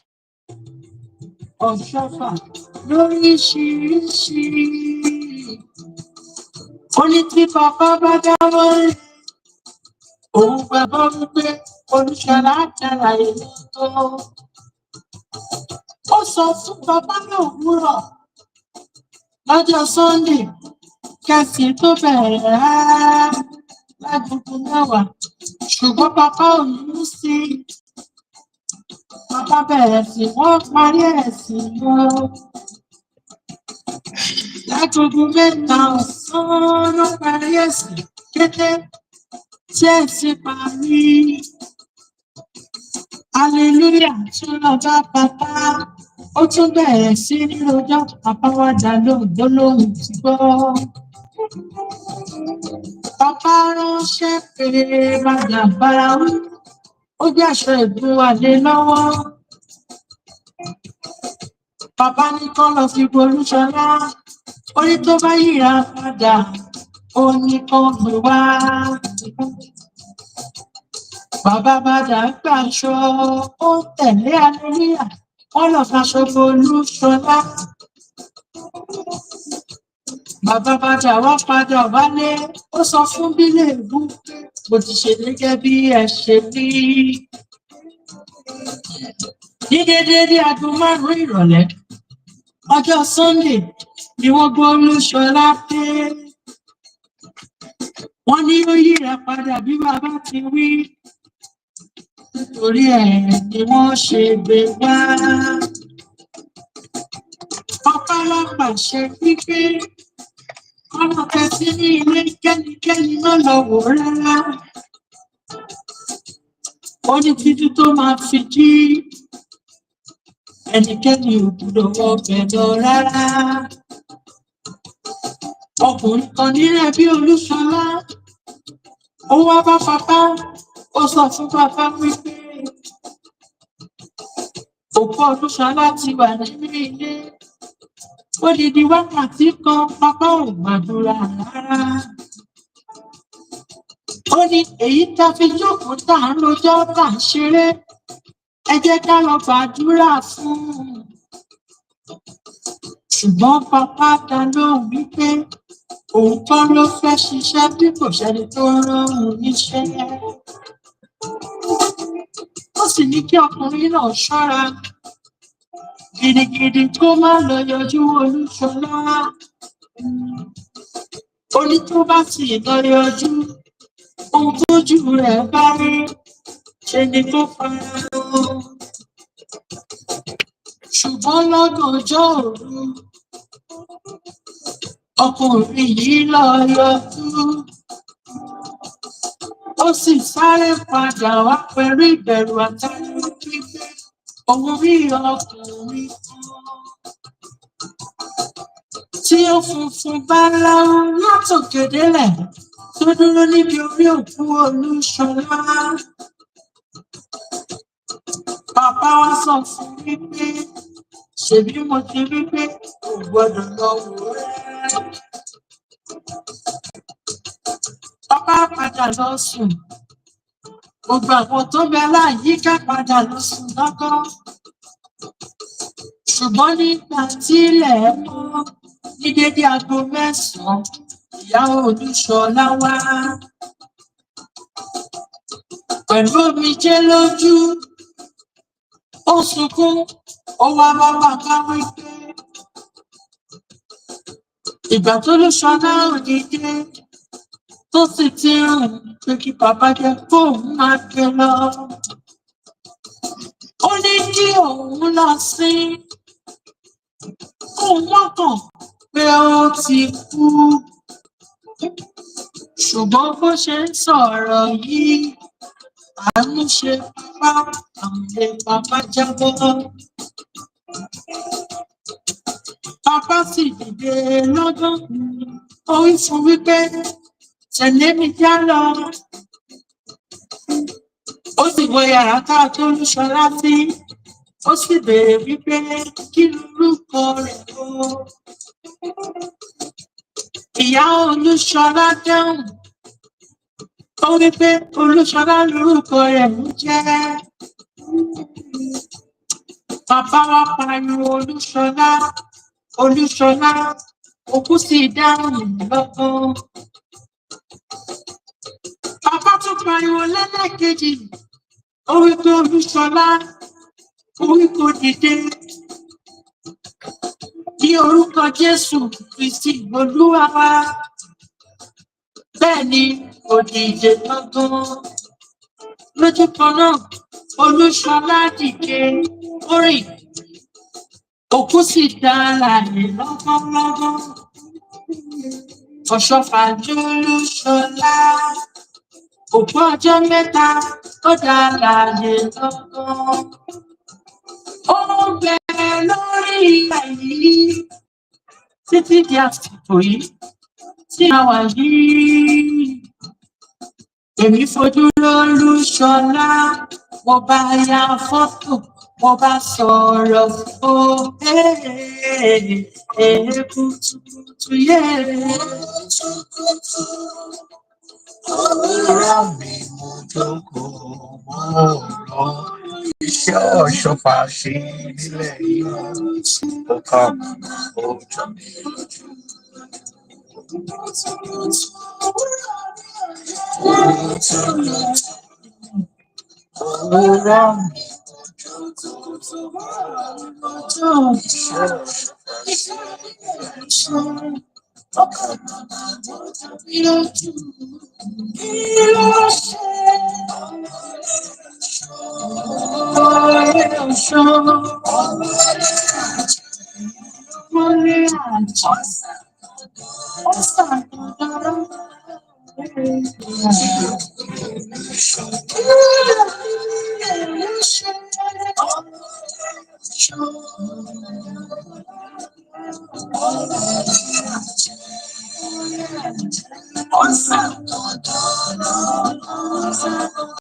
Ọ̀ṣọ́fà lóríṣiríṣi. Ó ní tí bàbá bá dáwọ́ rẹ̀, òun gbàgbọ́ wípé Olúṣọlá dára èyí tó. Ó sọ fún bàbá náà òwúrọ̀ lọ́jọ́ Sunday kẹsì tó bẹ̀rẹ̀ rárá lágbègbè mẹ́wàá, ṣùgbọ́n bàbá ò ní sí. Bàbá bẹ̀rẹ̀ sí wọ́n parí ẹ̀ sí lọ. Lágbègbè mẹ́ta ọ̀sán ló parí ẹ̀ sí kété tí ẹ̀ sì parí. Hallelujah tún lọ bá bàbá. Ó tún bẹ̀rẹ̀ sí ní rojọ́, bàbá wa dá lóhùn lóhùn tí gbọ́. Bàbá ránṣẹ́ pé bàjá bára wí, ó gbé aṣọ ìbúra lé lọ́wọ́. Bàbá ní kán lọ fi bo Olúṣọlá, ó ní tó bá yíra padà, ó ní kán gbé wá. Bàbá bàdà gbàṣọ, ó tẹ̀lé Hallelujah, wọ́n lọ faṣọ bo Olúṣọlá. Bàbá bàdà wá padà wálé, ó sọ fún Bílèbú pé mo ti ṣe gẹ́gẹ́ bí ẹ ṣe rí. Ní dédé aago 5 ìrọ̀lẹ́, ọjọ́ Sunday ni wọ́n gbọ́ Olúṣọlá pé wọ́n ní ó yíra padà bí bàbá ti wí. Nítorí ẹ̀ ni wọ́n ṣe gbé wá. Ọpẹ́ ló pàṣẹ wípé ọmọ kẹsí ní ilé kẹ́nikẹ́ni má lọ wò rárá. Ó ní títí tó máa fi jí, ẹnikẹ́ni ò gbọdọ̀ wọ ọbẹ̀ lọ rárá. Ọkùnrin kan nílẹ̀ bí Olúṣọlá, ó wá bá bàbá, ó sọ fún bàbá wípé òkú ọdún ṣọlá ti wà nínú ilé. Odidi wákàtí kan pápá ò gbàdúrà rárá. Ó ní èyí tá fi jókòó tá ń rojọ́ tá ń ṣeré. Ẹ jẹ́ ká lọ gbàdúrà fún un. Ṣùgbọ́n pápá dá lóhùn wípé òun kọ́ ló fẹ́ ṣiṣẹ́ bí kò ṣẹni tó rán òun níṣẹ́. Ó sì ní kí ọkùnrin náà ṣọ́ra gidigidi kó má lọ yọjú Olúṣọlá. Ó ní tó bá sì lọ yọjú, ohun tójú rẹ̀ bá rí ṣe ni tó fara lọ. Ṣùgbọ́n lọ́gànjọ́ òru, ọkùnrin yìí lọ yọjú. Ó sì sáré padà wá pẹ̀lú ìbẹ̀rù àtàlù pípé òun rí ọkùnrin kan tí ó funfun báláú látòkè délẹ̀ tó dúró níbi orí òkú Olúṣọlá. Bàbá wa sọ fún mi pé ṣèbí mo ti rí pé kò gbọdọ̀ lọ wò ó. Bàbá padà lọ sùn. Gbogbo àwọn tó bẹ láyìíká padà lọ sùn lọ́gán. Ṣùgbọ́n nígbà tí ilẹ̀ mọ́ ní dédé aago 9, ìyá Olúṣọlá wá. Pẹ̀lú omijé lójú, ó sunkún, ó wá bá bàbá wípé ìgbà tó Olúṣọlá ò ní dé tó sì ti rùn pé kí bàbá jẹ́ kóun máa gbé lọ. Ó ní kí òun lọ sí òun mọ́kàn pé ó ti kú. Ṣùgbọ́n bó ṣe ń sọ̀rọ̀ yìí, àánú ṣe bàbá àmúlé bàbá jábọ́. Bàbá sì dìde lọ́gán. Ó wí fún wípé tẹ̀lé mi já lọ. Ó sì wọ yàrá tá a tó Olúṣọlá sí. Ó sì béèrè wípé kí lorúkọ rẹ̀ o. Ìyá Olúṣọlá dáhùn. Ó wípé Olúṣọlá lorúkọ rẹ̀ ń jẹ́. Bàbá wa pariwo Olúṣọlá, Olúṣọlá, òkú sì dáhùn lọ́gán. Bàbá tún pariwo lẹ́lẹ́kejì. Ó wípé Olúṣọlá, orí kò dìde. Ní orúkọ Jésù Kristi Olúwa wa. Bẹ́ẹ̀ ni kò dìde lọ́gán. Lójú kan náà, Olúṣọlá dìde, ó rìn. Òkú sì dá láàyè lọ́gánlọ́gán. Ọ̀ṣọ́fà jẹ́ Olúṣọlá. Òkú ọjọ́ 3 ó dá láàyè lọ́gán. Ó bẹ lórí ilẹ̀ yìí títí di àsìkò yìí tí a wà yìí. Èmi fojú l'Olúṣọlá, mo bá ya fọ́tò, mo bá sọ̀rọ̀ ó kùtùkùtù yé. Òwúrọ̀ mi mo jókòó mo rọ iṣẹ́ ọ̀ṣọ́fà ṣe nílẹ̀ yìí. Ó kà mí ó jọ mí lójú. Òwúrọ̀ mi iṣẹ́ ọ̀ṣọ́fà ṣe nílẹ̀ yìí. Ó kà mí ó jọ mí lójú. Kí ló ṣe?